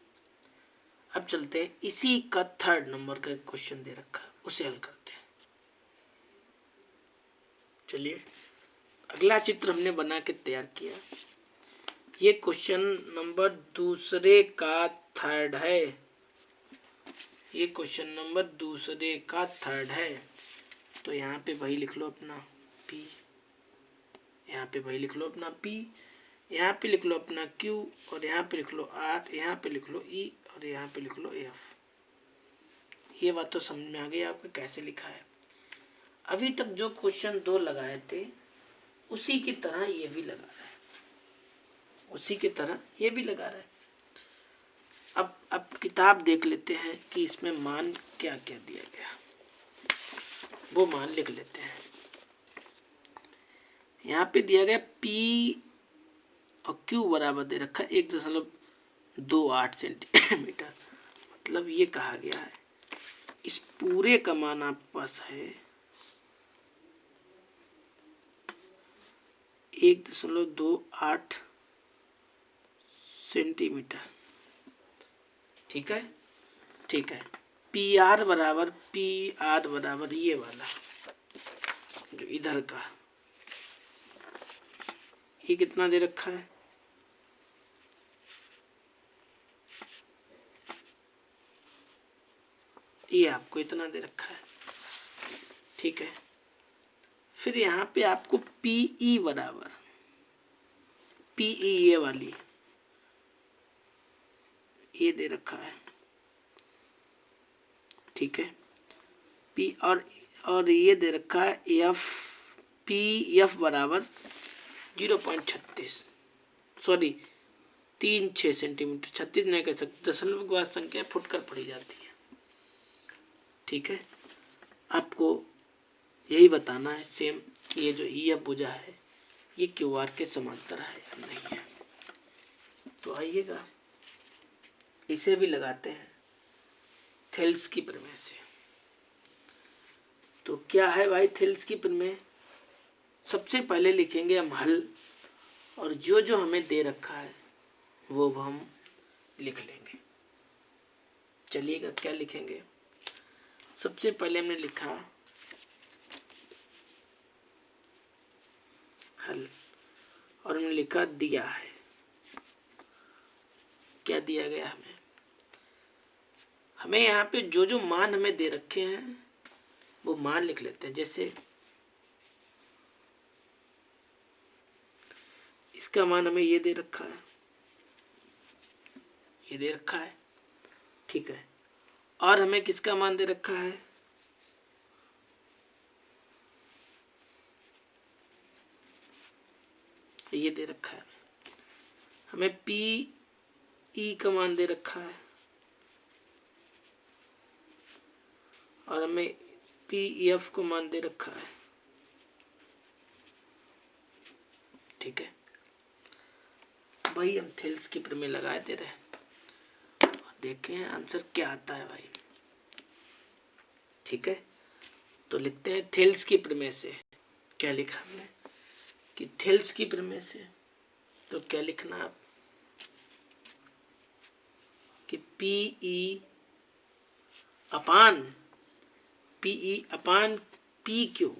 अब चलते हैं, इसी का 3rd नंबर का एक क्वेश्चन दे रखा, उसे हल करते हैं। चलिए, अगला चित्र हमने बना के तैयार किया। ये क्वेश्चन नंबर 2 का 3rd है। ये क्वेश्चन नंबर 2 का 3rd है। तो यहाँ पे वही लिख लो अपना P, यहाँ पे वही लिख लो अपना P, यहाँ पे लिख लो अपना Q, और यहाँ पे लिख लो R, यहाँ पे लिख लो E, और यहाँ पे लिख लो F। ये बात तो समझ में आ गई आपको कैसे लिखा है। अभी तक जो क्वेश्चन 2 लगाए थे उसी की तरह ये भी लगा रहा है, उसी की तरह ये भी लगा रहा है। अब किताब देख लेते हैं कि इसमें मान क्या क्या दिया गया, वो मान लिख लेते हैं। यहाँ पे दिया गया P और Q बराबर दे रखा है 1.28 सेंटीमीटर। मतलब ये कहा गया है इस पूरे का मान आपके पास है 1.28 सेंटीमीटर, ठीक है, ठीक है। पी आर बराबर ये वाला जो इधर का, ये कितना दे रखा है? ये आपको इतना दे रखा है, ठीक है। फिर यहाँ पे आपको पीई बराबर ये वाली ये दे रखा है, ठीक है। पी और ये दे रखा है एफ बराबर 0.36, सॉरी 36 सेंटीमीटर, 36 नहीं कह सकते, दशमलव के बाद संख्या फुटकर पड़ी जाती है, ठीक है। आपको यही बताना है सेम कि ये जो ई एफ भुजा है ये क्यू आर के समांतर है या नहीं है। तो आइएगा इसे भी लगाते हैं थेल्स की प्रमेय से। तो क्या है भाई थेल्स की प्रमेय? सबसे पहले लिखेंगे हम हल, और जो जो हमें दे रखा है वो हम लिख लेंगे। चलिएगा क्या लिखेंगे? सबसे पहले हमने लिखा हल, और हमने लिखा दिया है। क्या दिया गया हमें यहाँ पे जो जो मान हमें दे रखे हैं वो मान लिख लेते हैं। जैसे इसका मान हमें ये दे रखा है, ये दे रखा है, ठीक है। और हमें किसका मान दे रखा है? ये दे रखा है। हमें पी ई का मान दे रखा है, और हमें पी एफ को मान दे रखा है, ठीक है। भाई हम थेल्स की प्रमेय लगाए दे रहे हैं और देखें आंसर क्या आता है भाई, ठीक है। तो लिखते हैं थेल्स की प्रमेय से। क्या लिखा हमने कि थेल्स की प्रमेय से, तो क्या लिखना आप कि पी ई अपान पी क्यू,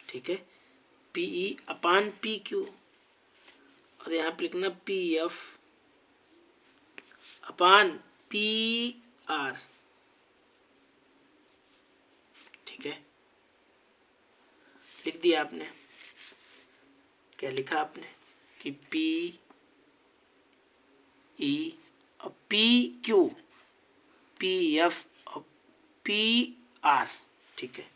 ठीक है, पी ई अपान पी क्यू, और यहाँ पे लिखना पी एफ अपान पी आर, ठीक है। लिख दिया आपने। क्या लिखा आपने कि पी ई और पी क्यू, पी एफ और पी आर, ठीक है।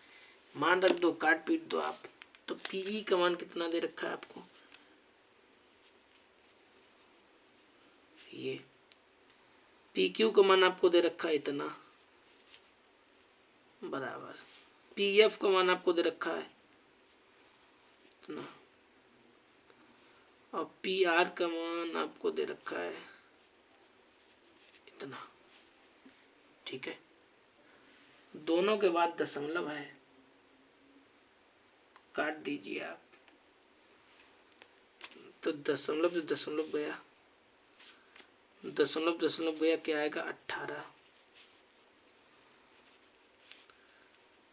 मान रख दो, काट पीट दो आप। तो पी ई का मान कितना दे रखा है आपको? ये पी क्यू का मान आपको दे रखा है इतना, बराबर पी एफ का मान आपको दे रखा है इतना, और पी आर का मान आपको दे रखा है इतना, ठीक है। दोनों के बाद दशमलव है, काट दीजिए आप। तो दशमलव से दशमलव गया, दशमलव गया, क्या आएगा? 18,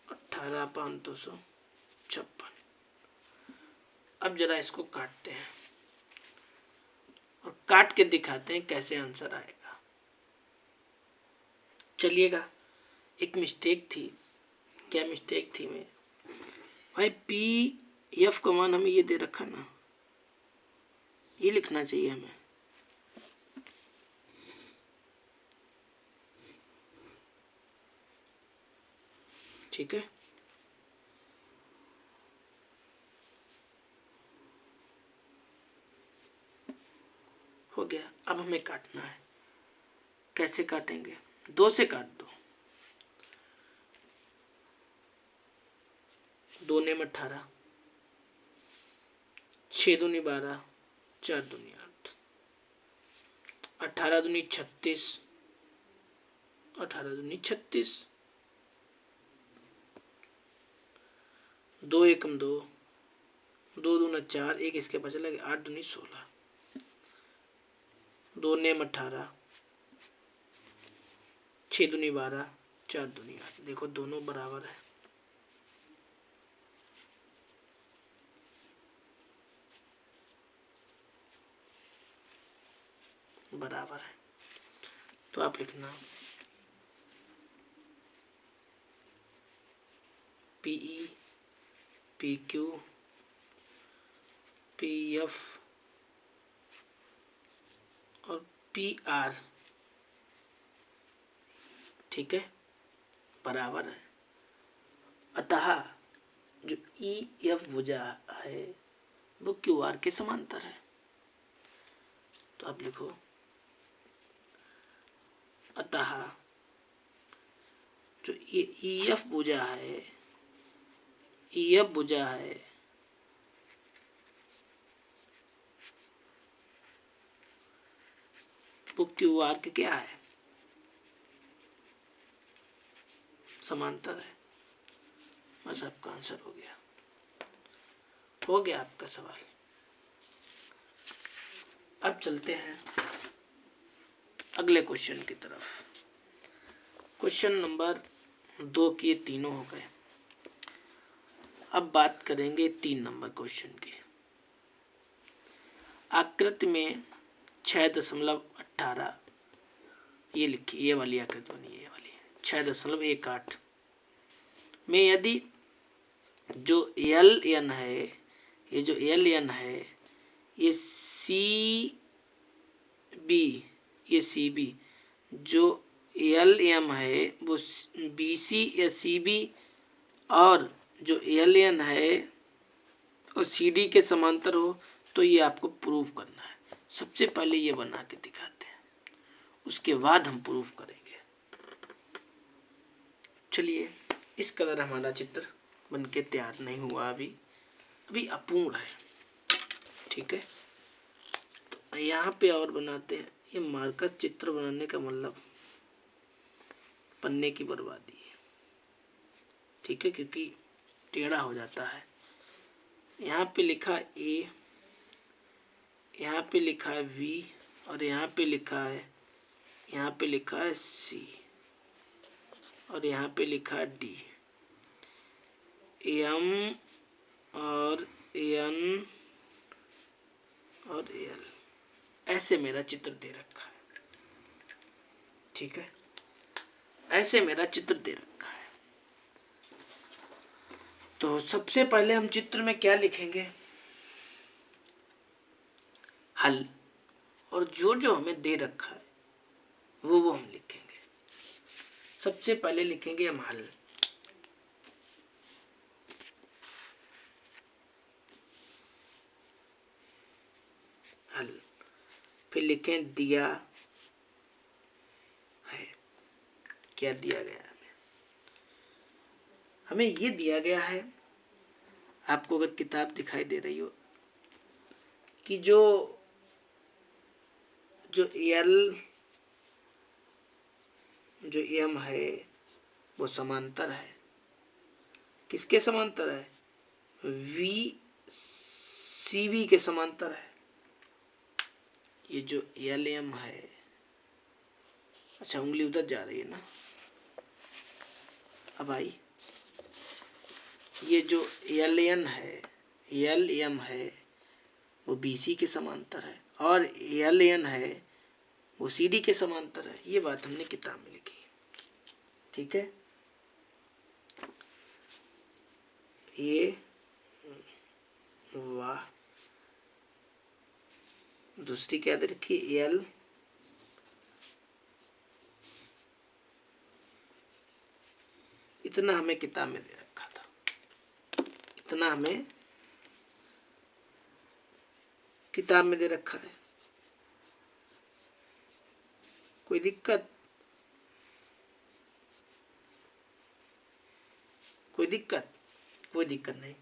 18/256। अब जरा इसको काटते हैं और काट के दिखाते हैं कैसे आंसर आएगा। चलिएगा, एक मिस्टेक थी। क्या मिस्टेक थी? मैं भाई पी एफ का मान हमें ये दे रखा ना, ये लिखना चाहिए हमें, ठीक है। हो गया। अब हमें काटना है। कैसे काटेंगे? 2 से काट दो। 2 ने 18, 6 दूनी 12, 4 दूनी 8, 18 दूनी 36, 18 दूनी 36, 2 एकम 2, 2 दूना 4, 1 इसके पास चला गया, 8 दूनी 16, 2 नेम 18, 6 दूनी 12, 4 दूनी 8। देखो दोनों बराबर है। बराबर है। तो आप लिखना P E, P Q, P F और पी आर, ठीक है, बराबर है। अतः जो ई एफ भुजा है वो क्यू आर के समांतर है। तो आप लिखो अतः जो ये EF भुजा है, EF भुजा है, वो QR के क्या है, समांतर है। बस आपका आंसर हो गया, हो गया आपका सवाल। अब चलते हैं अगले क्वेश्चन की तरफ। क्वेश्चन नंबर 2 के तीनों हो गए। अब बात करेंगे 3 नंबर क्वेश्चन की। आकृति में 6.18 ये लिखिए, ये वाली आकृति बनी है, ये वाली 6.18 में यदि जो LN है, ये जो LN है, ये CB जो LM है वो BC या CB और जो LN है और CD के समांतर हो, तो ये आपको प्रूफ करना है। सबसे पहले ये बना के दिखाते हैं, उसके बाद हम प्रूफ करेंगे। चलिए, इस कलर हमारा चित्र बनके तैयार नहीं हुआ, अभी अपूर्ण है, ठीक है। तो यहाँ पे और बनाते हैं। ये मार्कस चित्र बनाने का मतलब पन्ने की बर्बादी है, ठीक है, क्योंकि टेढ़ा हो जाता है। यहाँ पे लिखा A, यहाँ पे लिखा है V और यहाँ पे लिखा है C और यहाँ पे लिखा है D। M और N और L, ऐसे मेरा चित्र दे रखा है, ठीक है, ऐसे मेरा चित्र दे रखा है। तो सबसे पहले हम चित्र में क्या लिखेंगे, हल, और जो जो हमें दे रखा है वो हम लिखेंगे। सबसे पहले लिखेंगे हम हल। फिर लिखें दिया है। क्या दिया गया है हमें ये दिया गया है। आपको अगर किताब दिखाई दे रही हो कि जो L जो M है वो समांतर है, किसके समांतर है, CB के समांतर है। ये जो LM है, अच्छा उंगली उधर जा रही है ना, अब आई। ये जो LM है वो BC के समांतर है और LN है वो CD के समांतर है। ये बात हमने किताब में लिखी, ठीक है। ये वाह, दूसरी क्या दे रखी, L इतना हमें किताब में दे रखा था, इतना हमें किताब में दे रखा है। कोई दिक्कत, कोई दिक्कत नहीं।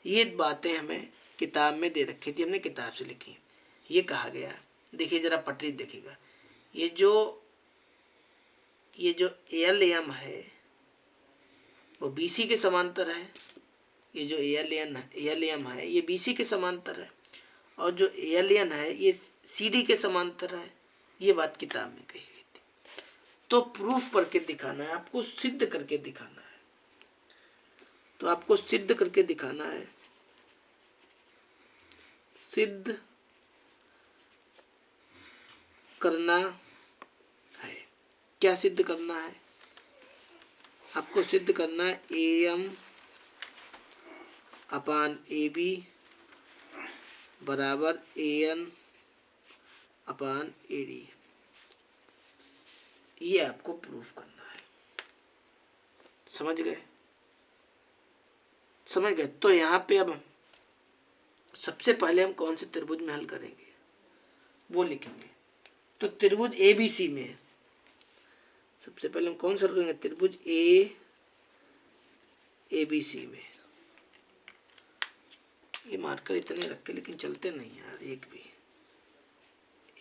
ये बातें हमें किताब में दे रखी थी, हमने किताब से लिखी। ये कहा गया, देखिए जरा पटरी देखिएगा, ये जो LM है वो BC के समांतर है। ये जो LM है ये BC के समांतर है और जो LN है ये CD के समांतर है। ये बात किताब में कही गई थी। तो प्रूफ करके दिखाना है, आपको सिद्ध करके दिखाना है। तो आपको सिद्ध करके दिखाना है, सिद्ध करना है। क्या सिद्ध करना है, आपको सिद्ध करना है AM अपान AB बराबर AN अपान AD। ये आपको प्रूफ करना है। समझ गए? तो यहाँ पे अब सबसे पहले हम कौन से त्रिभुज में हल करेंगे वो लिखेंगे। तो त्रिभुज ABC में सबसे पहले हम कौन सा रखेंगे, त्रिभुज ए बी सी में। ये मार्कर इतने रखे लेकिन चलते नहीं यार एक भी।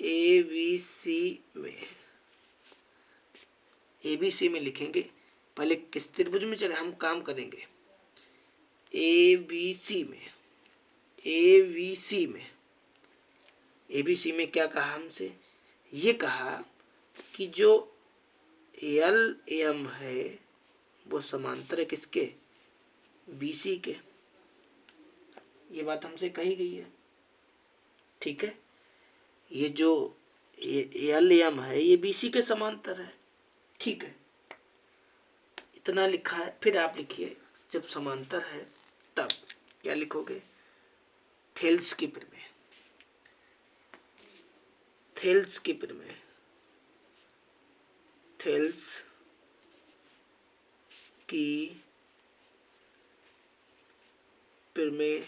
ए बी सी में, ए बी सी में लिखेंगे। पहले किस त्रिभुज में चले, हम काम करेंगे ए बी सी में। ए बी सी में, ए बी सी में क्या कहा हमसे, ये कहा कि जो एल एम है वो समांतर है किसके, बी सी के। ये बात हमसे कही गई है, ठीक है। ये जो एल एम है ये बी सी के समांतर है, ठीक है। इतना लिखा है। फिर आप लिखिए जब समांतर है तब क्या लिखोगे, थेल्स की प्रमेय। थेल्स की प्रमेय, थेल्स की प्रमेय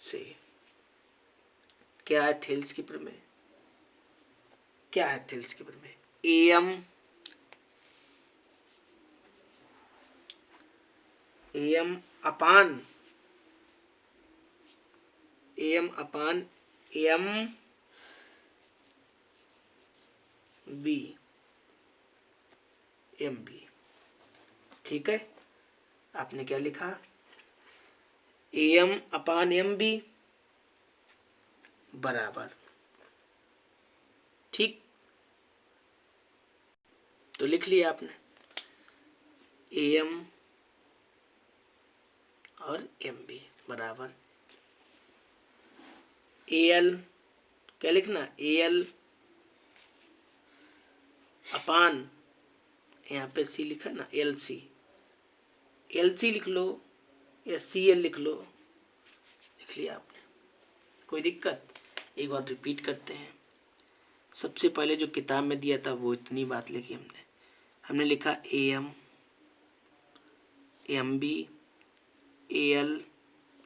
से। क्या है थेल्स की प्रमेय, क्या है थेल्स की प्रमेय, एम अपान एम बी, एम बी, ठीक है। आपने क्या लिखा, एम अपान एम बी बराबर, ठीक। तो लिख लिया आपने एम और एम बी बराबर एल, क्या लिखना, एल अपान, यहाँ पे सी लिखा ना, एल सी लिख लो या सी एल लिख लो, लिख लिया आपने, कोई दिक्कत। एक बार रिपीट करते हैं। सबसे पहले जो किताब में दिया था वो इतनी बात लिखी हमने लिखा M M B L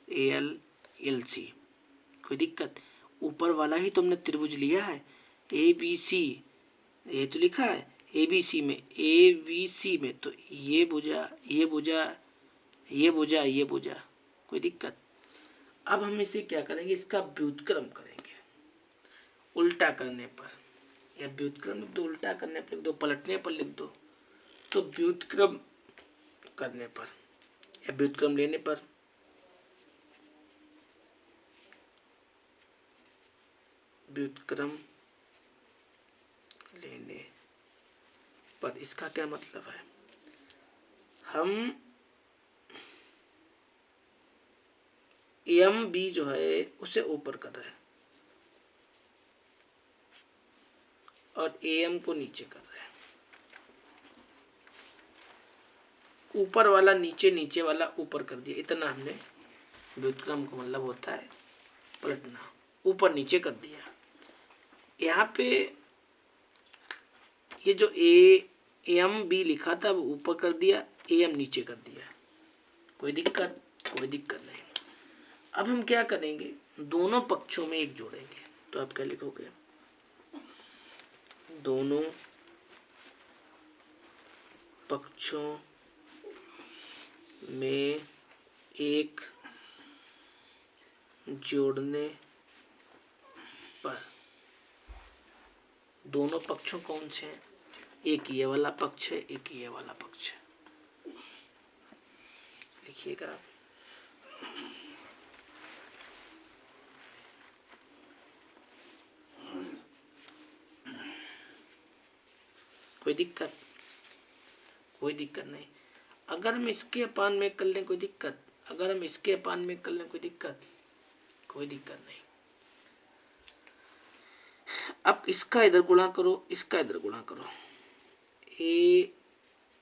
L C, कोई दिक्कत। ऊपर वाला ही तो हमने त्रिभुज लिया है ए बी सी, ये तो लिखा है ए बी सी में, ए बी सी में, तो ये भुजा ये भुजा ये भुजा ये भुजा, कोई दिक्कत। अब हम इसे क्या करेंगे, इसका व्युत्क्रम करेंगे उल्टा करने पर, या व्युत्क्रम लिख दो, उल्टा करने पर लिख दो, पलटने पर लिख दो। तो व्युत्क्रम करने पर या व्युत्क्रम लेने पर, व्युत्क्रम लेने पर इसका क्या मतलब है, हम एम बी जो है उसे ऊपर कर रहे हैं और ए एम को नीचे कर रहे हैं। ऊपर वाला नीचे, नीचे वाला ऊपर कर दिया, इतना हमने, व्युत्क्रम का मतलब होता है पलटना, ऊपर नीचे कर दिया। यहाँ पे ये जो ए एम बी लिखा था वो ऊपर कर दिया, ए एम नीचे कर दिया, कोई दिक्कत, कोई दिक्कत नहीं। अब हम क्या करेंगे, दोनों पक्षों में एक जोड़ेंगे। तो आप क्या लिखोगे, दोनों पक्षों में एक जोड़ने पर, दोनों पक्षों कौन से हैं, एक ये वाला पक्ष है, एक ये वाला पक्ष है, लिखिएगा। कोई दिक्कत, कोई दिक्कत नहीं। अगर हम इसके अपान में कर लें कोई दिक्कत, अगर हम इसके अपान में कर लें कोई दिक्कत, कोई दिक्कत नहीं। अब इसका इधर गुणा करो, इसका इधर गुणा करो, ए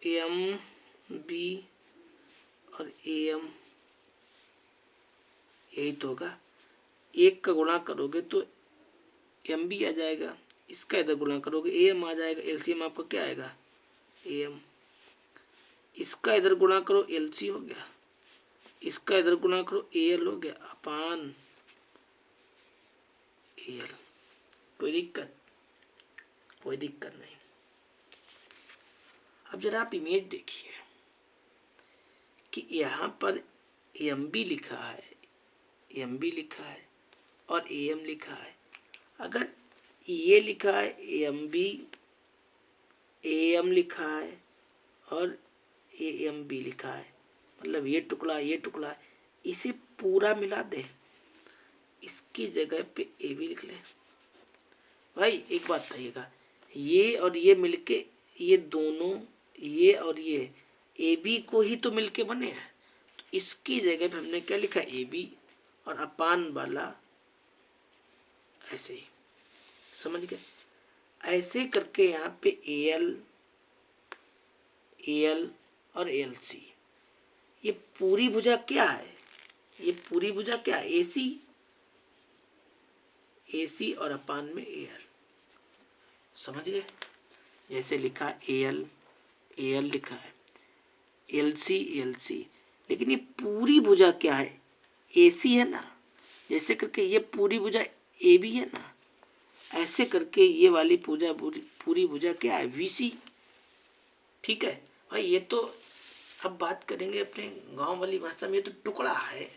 एम बी और ए एम, यही तो होगा। एक का गुणा करोगे तो एम बी आ जाएगा, इसका इधर गुणा करोगे ए एम आ जाएगा, एलसीएम आपका क्या आएगा, ए एम। इसका इधर गुणा करो एल सी हो गया, इसका इधर गुणा करो ए एल हो गया अपान ए एल। कोई दिक्कत, कोई दिक्कत नहीं। अब जरा आप इमेज देखिए कि यहाँ पर एम बी लिखा है और ए एम लिखा है। अगर ये लिखा है एम बी, ए एम लिखा है और ए एम बी लिखा है, मतलब ये टुकड़ा, इसे पूरा मिला दे, इसकी जगह पे ए बी लिख ले। भाई एक बात बताइएगा, ये और ये मिलके, ये दोनों, ये और ये ए बी को ही तो मिलके बने हैं, तो इसकी जगह पे हमने क्या लिखा, ए बी, और अपान वाला ऐसे ही, समझ गए। ऐसे करके यहाँ पे एल और एल सी, ये पूरी भुजा क्या है, ए सी और अपान में ए एल, समझ गए। जैसे लिखा ए एल लिखा है, एल सी, लेकिन ये पूरी भुजा क्या है, ए सी है ना। जैसे करके ये पूरी भुजा ए बी है ना, ऐसे करके ये वाली पूरी भुजा क्या है, वी सी। ठीक है भाई, ये तो अब बात करेंगे अपने गांव वाली भाषा में, ये तो टुकड़ा है,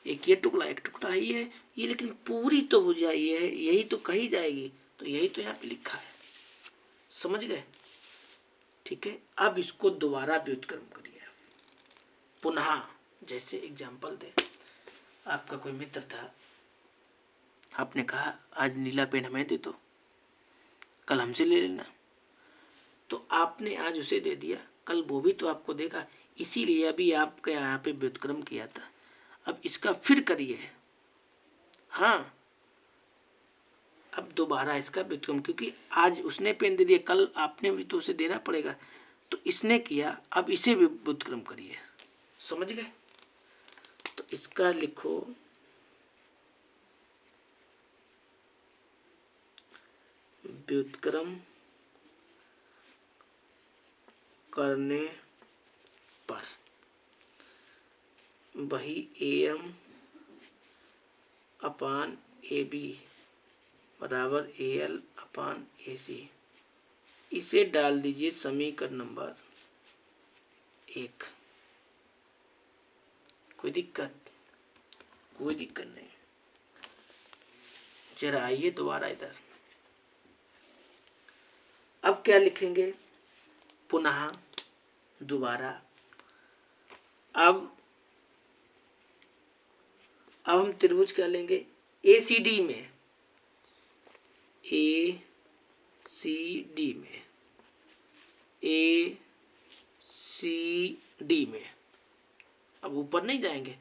एक ये टुकड़ा, एक टुकड़ा है ये, लेकिन पूरी तो भुजा ये है, यही तो कही जाएगी, तो यही तो यहाँ पे लिखा है, समझ गए। ठीक है, अब इसको दोबारा व्युत्क्रम करिए पुनः। जैसे एग्जाम्पल दे, आपका कोई मित्र था, आपने कहा आज नीला पेन हमें दे दो, कल हमसे ले लेना, तो आपने आज उसे दे दिया, कल वो भी तो आपको देगा, इसीलिए अभी आपके यहाँ पे व्युत्क्रम किया था। अब इसका फिर करिए, हाँ अब दोबारा इसका व्युत्क्रम, क्योंकि आज उसने पेन दे दिया, कल आपने भी तो उसे देना पड़ेगा, तो इसने किया, अब इसे भी व्युत्क्रम करिए, समझ गए। तो इसका लिखो व्युत्क्रम करने पर वही A M upon A B बराबर ए एल अपान ए सी, इसे डाल दीजिए समीकरण नंबर 1। कोई दिक्कत नहीं। जरा आइए दोबारा इधर, अब क्या लिखेंगे, पुनः दोबारा। अब हम त्रिभुज क्या लेंगे, ए सी डी में, अब ऊपर नहीं जाएंगे,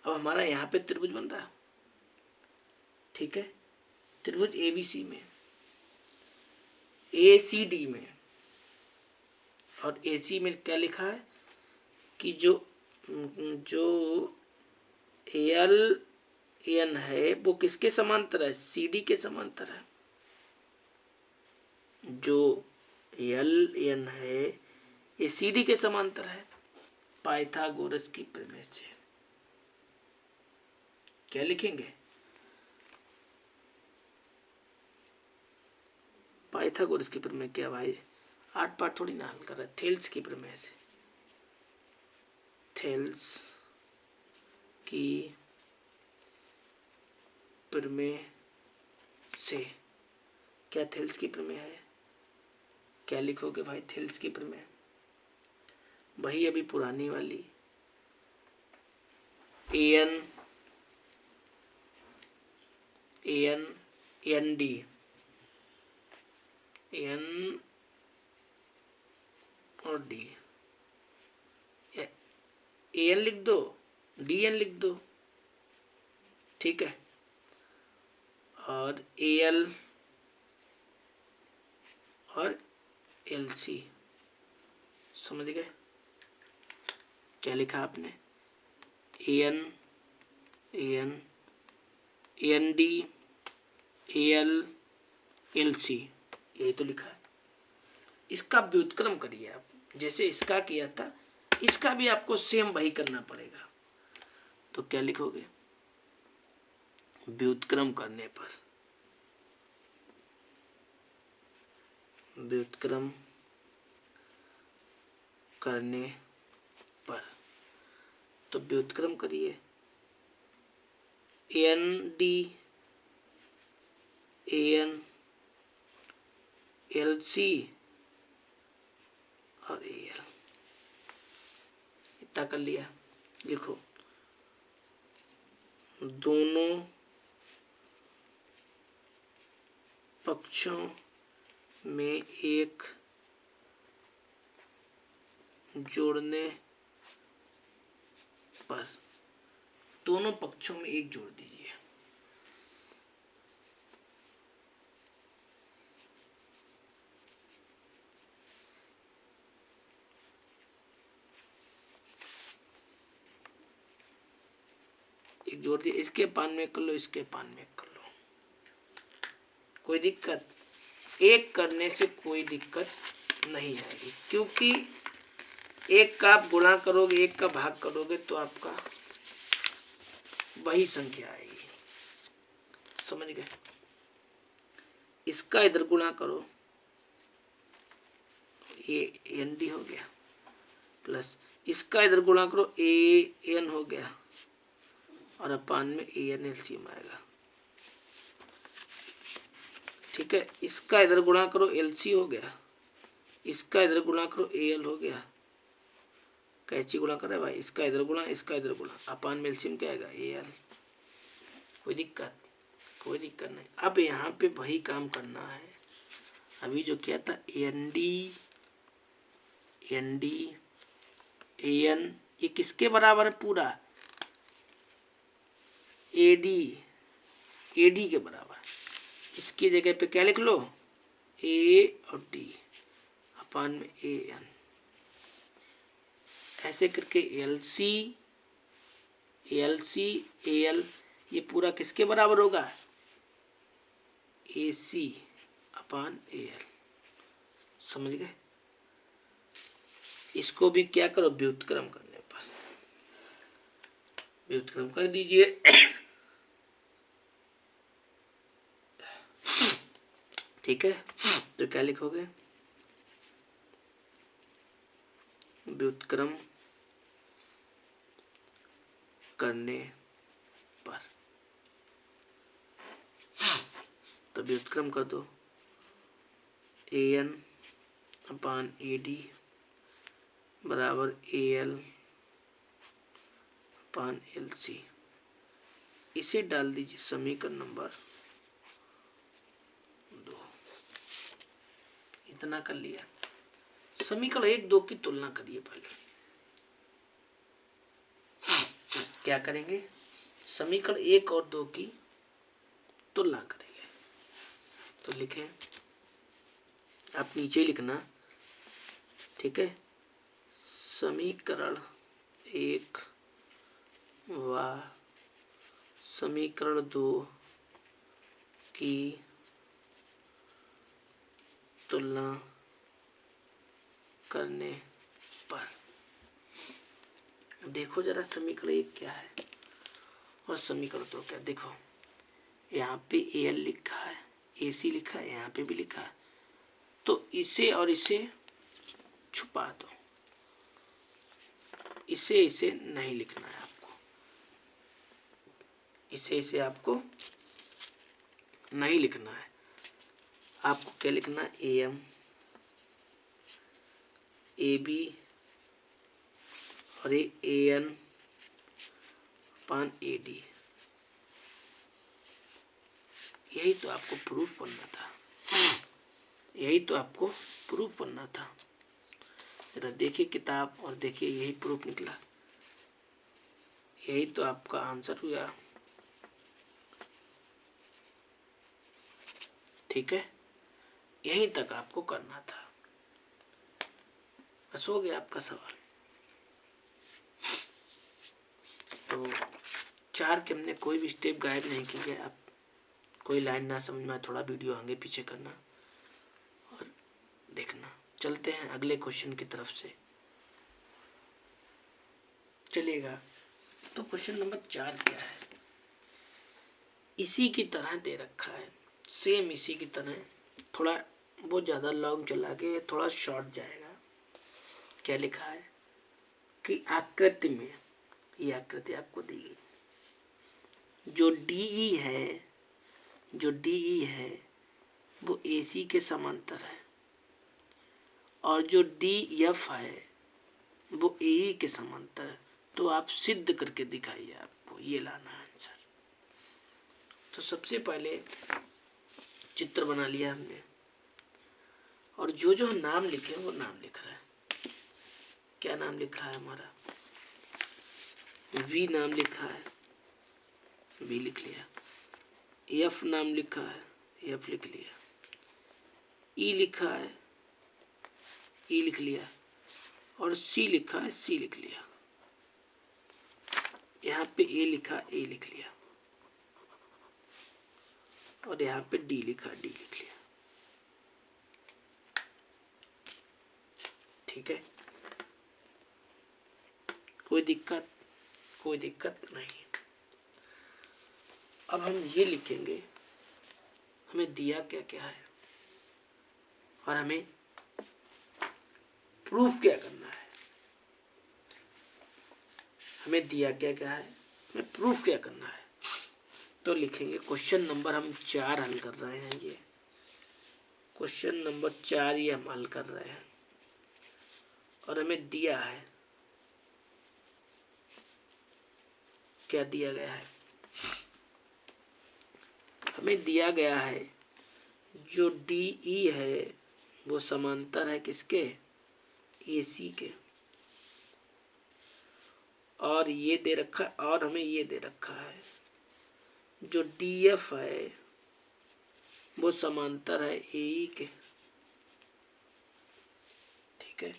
अब हमारा यहाँ पे त्रिभुज बन रहा है, ठीक है। त्रिभुज ए बी सी में, ए सी डी में, और ए सी में क्या लिखा है कि जो एल एन है वो किसके समांतर है, सी डी के समांतर है। जो एल एन है ये सी डी के समांतर है, पाइथागोरस की प्रमेय से। क्या लिखेंगे, पाइथागोरस की प्रमेय। क्या भाई 8 पार्ट थोड़ी ना हल कर रहा है, थेल्स की प्रमेय से, थेल्स की प्रमेय से। क्या थेल्स की प्रमेय है, क्या लिखोगे भाई, थेल्स की प्रमेय, वही अभी पुरानी वाली, एन डी, एन और डी, एन लिख दो, डी एन लिख दो, ठीक है, और एल और एल सी, समझ गए। क्या लिखा आपने, N D L L C, यही तो लिखा है। इसका व्युत्क्रम करिए आप, जैसे इसका किया था इसका भी आपको सेम वही करना पड़ेगा। तो क्या लिखोगे, व्युत्क्रम करने पर, व्युत्क्रम करने पर। तो व्युत्क्रम करिए, AND AN LC और AL, इतना कर लिया। लिखो, दोनों पक्षों में एक जोड़ने पर, दोनों पक्षों में एक जोड़ दीजिए। एक जोड़ दिया, इसके पान में कर लो, इसके पान में कर लो, कोई दिक्कत, एक करने से कोई दिक्कत नहीं आएगी, क्योंकि एक का आप गुणा करोगे, एक का भाग करोगे तो आपका वही संख्या आएगी। समझ गए? इसका इधर गुणा करो, ये AND हो गया, प्लस इसका इधर गुणा करो, AN हो गया, और अपान में AN LCM आएगा। ठीक है, इसका इधर गुणा करो, LC हो गया, इसका इधर गुणा करो, AL हो गया। कैची गुणा करे भाई, इसका इधर गुणा, इसका इधर गुणा, अपान में LCM क्या आएगा, AL। कोई दिक्कत? कोई दिक्कत नहीं। अब यहाँ पे वही काम करना है अभी जो किया था, AND AN, ये किसके बराबर है पूरा, AD के बराबर। इसकी जगह पे क्या लिख लो, A और D अपान में AN। ऐसे करके LC AL ये पूरा किसके बराबर होगा, AC अपान AL। समझ गए? इसको भी क्या करो, व्युत्क्रम करने पर व्युत्क्रम कर दीजिए। ठीक है, तो क्या लिखोगे, व्युत्क्रम करने पर। तो व्युत्क्रम कर दो, AN अपान AD बराबर AL अपान LC। इसे डाल दीजिए समीकरण नंबर 2। इतना कर लिया। समीकरण 1, 2 की तुलना करिए पहले। क्या करेंगे, समीकरण 1 और 2 की तुलना करेंगे। तो लिखें, आप नीचे लिखना, ठीक है, समीकरण 1 व समीकरण 2 की तुलना करने पर। देखो जरा समीकरण 1 क्या है और समीकरण 2 क्या। देखो यहाँ पे AL लिखा है, AC लिखा है, यहाँ पे भी लिखा है, तो इसे और इसे छुपा दो, इसे नहीं लिखना है आपको, इसे आपको नहीं लिखना है। आपको क्या लिखना है, AM AB और ये AN अपान AD। यही तो आपको प्रूफ करना था, यही तो आपको प्रूफ करना था। जरा देखिए किताब और देखिए, यही प्रूफ निकला, यही तो आपका आंसर हुआ। ठीक है, यहीं तक आपको करना था, बस हो गया आपका सवाल। तो 4 के हमने कोई भी स्टेप गाइड नहीं किया। आप कोई लाइन ना समझ में, थोड़ा वीडियो आगे पीछे करना और देखना। चलते हैं अगले क्वेश्चन की तरफ से, चलिएगा। तो क्वेश्चन नंबर 4 क्या है, इसी की तरह दे रखा है, सेम इसी की तरह, थोड़ा बहुत ज़्यादा लॉन्ग चला के थोड़ा शॉर्ट जाएगा। क्या लिखा है कि आकृति में, ये आकृति आपको दी गई, जो DE है वो AC के समांतर है और जो DF है वो AE के समांतर है। तो आप सिद्ध करके दिखाइए, आपको ये लाना है आंसर। तो सबसे पहले चित्र बना लिया हमने और जो जो नाम लिखे वो नाम लिख रहा है। क्या नाम लिखा है हमारा? V नाम लिखा है, V लिख लिया। F नाम लिखा है, F लिख लिया। E लिखा है, E लिख लिया। और C लिखा है, C लिख लिया। यहाँ पे A लिखा, A लिख लिया। और यहाँ पे D लिखा, D लिख लिया। ठीक है, कोई दिक्कत? कोई दिक्कत नहीं। अब हम ये लिखेंगे हमें दिया क्या क्या है और हमें प्रूफ क्या करना है। हमें दिया क्या क्या है, हमें प्रूफ क्या करना है। तो लिखेंगे क्वेश्चन नंबर हम 4 हल कर रहे हैं। ये क्वेश्चन नंबर 4 ये हम हल कर रहे हैं और हमें दिया है, क्या दिया गया है? हमें दिया गया है जो DE है वो समांतर है किसके? AC के। और ये दे रखा है और हमें ये दे रखा है जो DF है वो समांतर है AE के। ठीक है,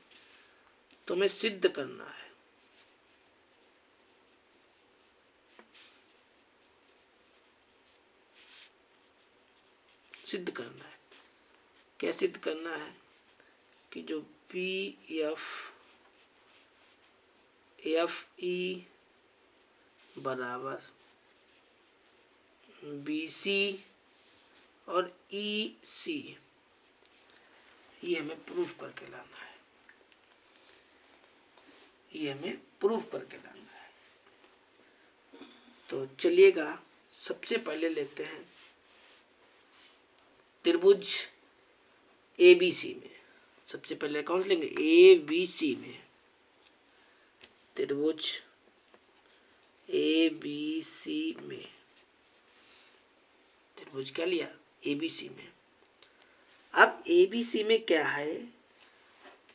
तो हमें सिद्ध करना है। सिद्ध करना है, क्या सिद्ध करना है कि जो BF FE बराबर BC और EC, ये हमें प्रूफ करके लाना है। ये हमें प्रूफ करके लाना है। तो चलिएगा, सबसे पहले लेते हैं त्रिभुज ABC में। सबसे पहले कौन से लेंगे? ABC में। त्रिभुज ABC में, त्रिभुज क्या लिया? ABC में। अब ABC में क्या है?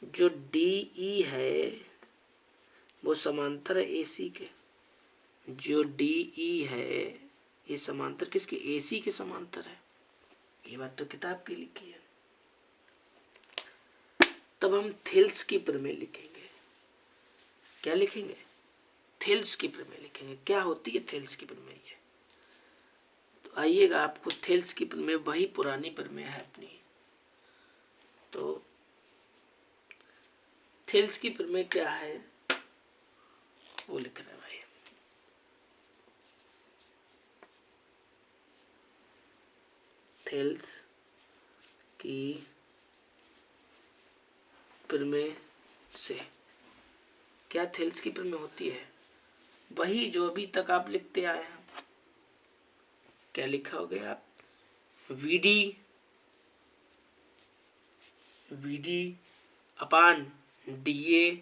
जो DE है वो समांतर है AC के। जो DE है ये समांतर किसके? AC के समांतर है। ये बात तो किताब की लिखी है। तब हम थेल्स की प्रमेय लिखेंगे। क्या लिखेंगे? थेल्स की प्रमेय लिखेंगे। क्या होती है थेल्स की प्रमेय? तो आइएगा, आपको थेल्स की प्रमेय वही पुरानी प्रमेय है अपनी। तो थेल्स की प्रमेय क्या है वो लिख रहे हैं भाई। थेल्स की प्रमेय से क्या थेल्स की प्रमेय होती है? वही जो अभी तक आप लिखते आए हैं। क्या लिखा होगे आप? VD अपान DA।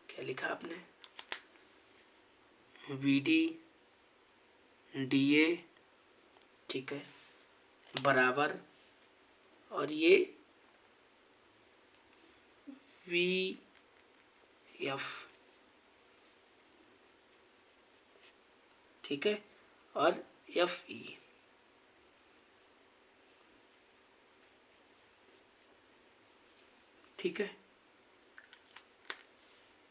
क्या लिखा आपने? VD DA, ठीक है, बराबर, और ये VF, ठीक है, और FE। ठीक है,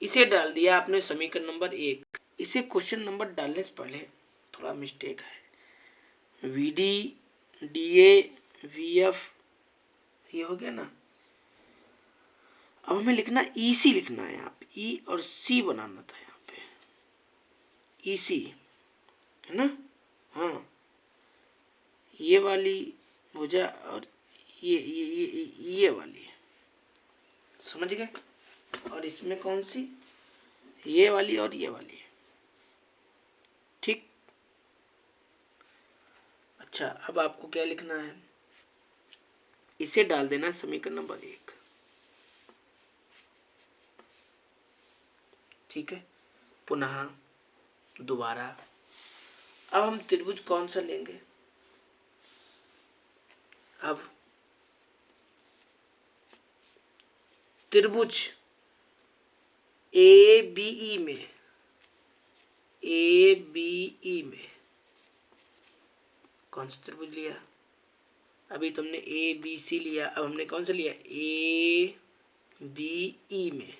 इसे डाल दिया आपने समीकरण नंबर 1। इसे क्वेश्चन नंबर डालने से पहले थोड़ा मिस्टेक है। VD DA VF ये हो गया ना। अब हमें लिखना EC लिखना है यहाँ पे। E और C बनाना था यहाँ पे। EC है ना। हाँ, ये वाली भुजा और ये वाली। समझ गए। और इसमें कौन सी, ये वाली और ये वाली, ठीक। अच्छा, अब आपको क्या लिखना है, इसे डाल देना समीकरण नंबर 1, ठीक है। पुनः दोबारा अब हम त्रिभुज कौन सा लेंगे, अब त्रिभुज ABE में, ABE में कौन सा त्रिभुज लिया, अभी तुमने ABC लिया, अब हमने कौन सा लिया, ABE में,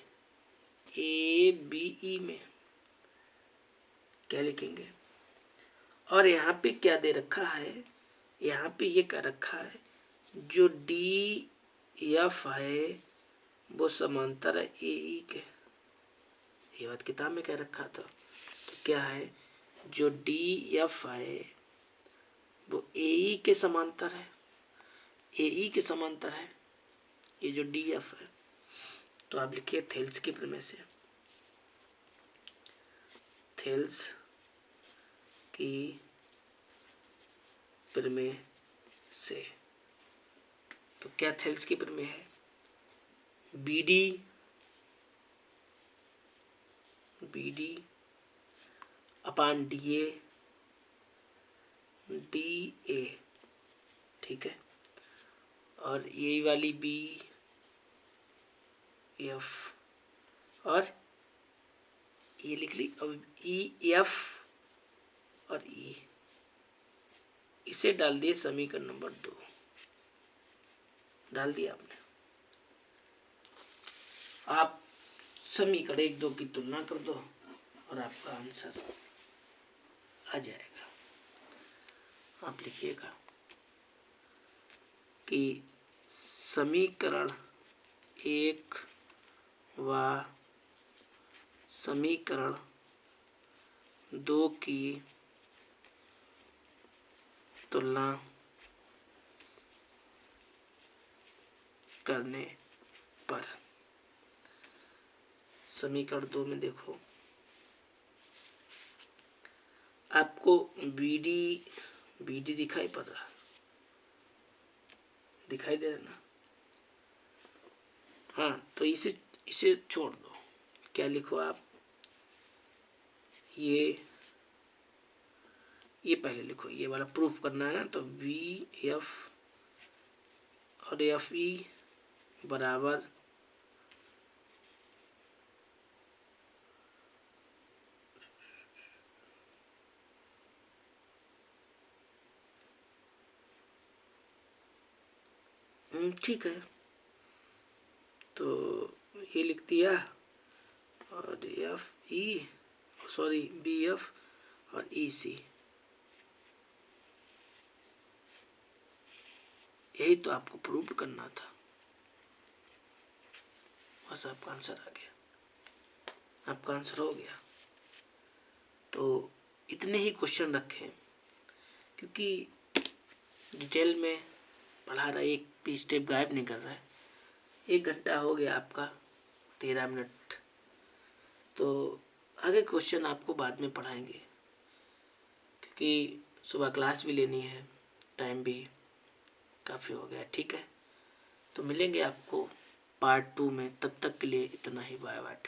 ABE में क्या लिखेंगे। और यहाँ पे क्या दे रखा है, यहाँ पे ये कह रखा है जो DF है वो समांतर है AE के, ये बात किताब में कह रखा था। तो क्या है, जो DF है वो AE के समांतर है, AE के समांतर है ये जो DF है। तो आप लिखिए थेल्स की प्रमेय से, थेल्स की प्रमेय से। तो क्या थेल्स की प्रमेय है, BD अपान DA, ठीक है। और ये वाली BF और ये लिख ली। अब EF और E, इसे डाल दिए समीकरण नंबर 2, डाल दिया आपने। आप समीकरण 1, 2 की तुलना कर दो और आपका आंसर आ जाएगा। आप लिखिएगा कि समीकरण 1 व समीकरण 2 की तुलना करने पर, समीकरण 2 में देखो आपको BD दिखाई पड़ रहा, दिखाई दे रहा ना, हाँ। तो इसे छोड़ दो, क्या लिखो आप, ये पहले लिखो, ये वाला प्रूफ करना है ना। तो VF और FE बराबर ठीक है। तो ये लिख दिया, और BF और EC, यही तो आपको प्रूव करना था, बस आपका आंसर आ गया, आपका आंसर हो गया। तो इतने ही क्वेश्चन रखें, क्योंकि डिटेल में पढ़ा रहा, एक भी स्टेप गायब नहीं कर रहा है। 1 घंटा हो गया आपका, 13 मिनट। तो आगे क्वेश्चन आपको बाद में पढ़ाएंगे, क्योंकि सुबह क्लास भी लेनी है, टाइम भी काफ़ी हो गया, ठीक है। तो मिलेंगे आपको पार्ट 2 में, तब तक के लिए इतना ही, बाय बाय।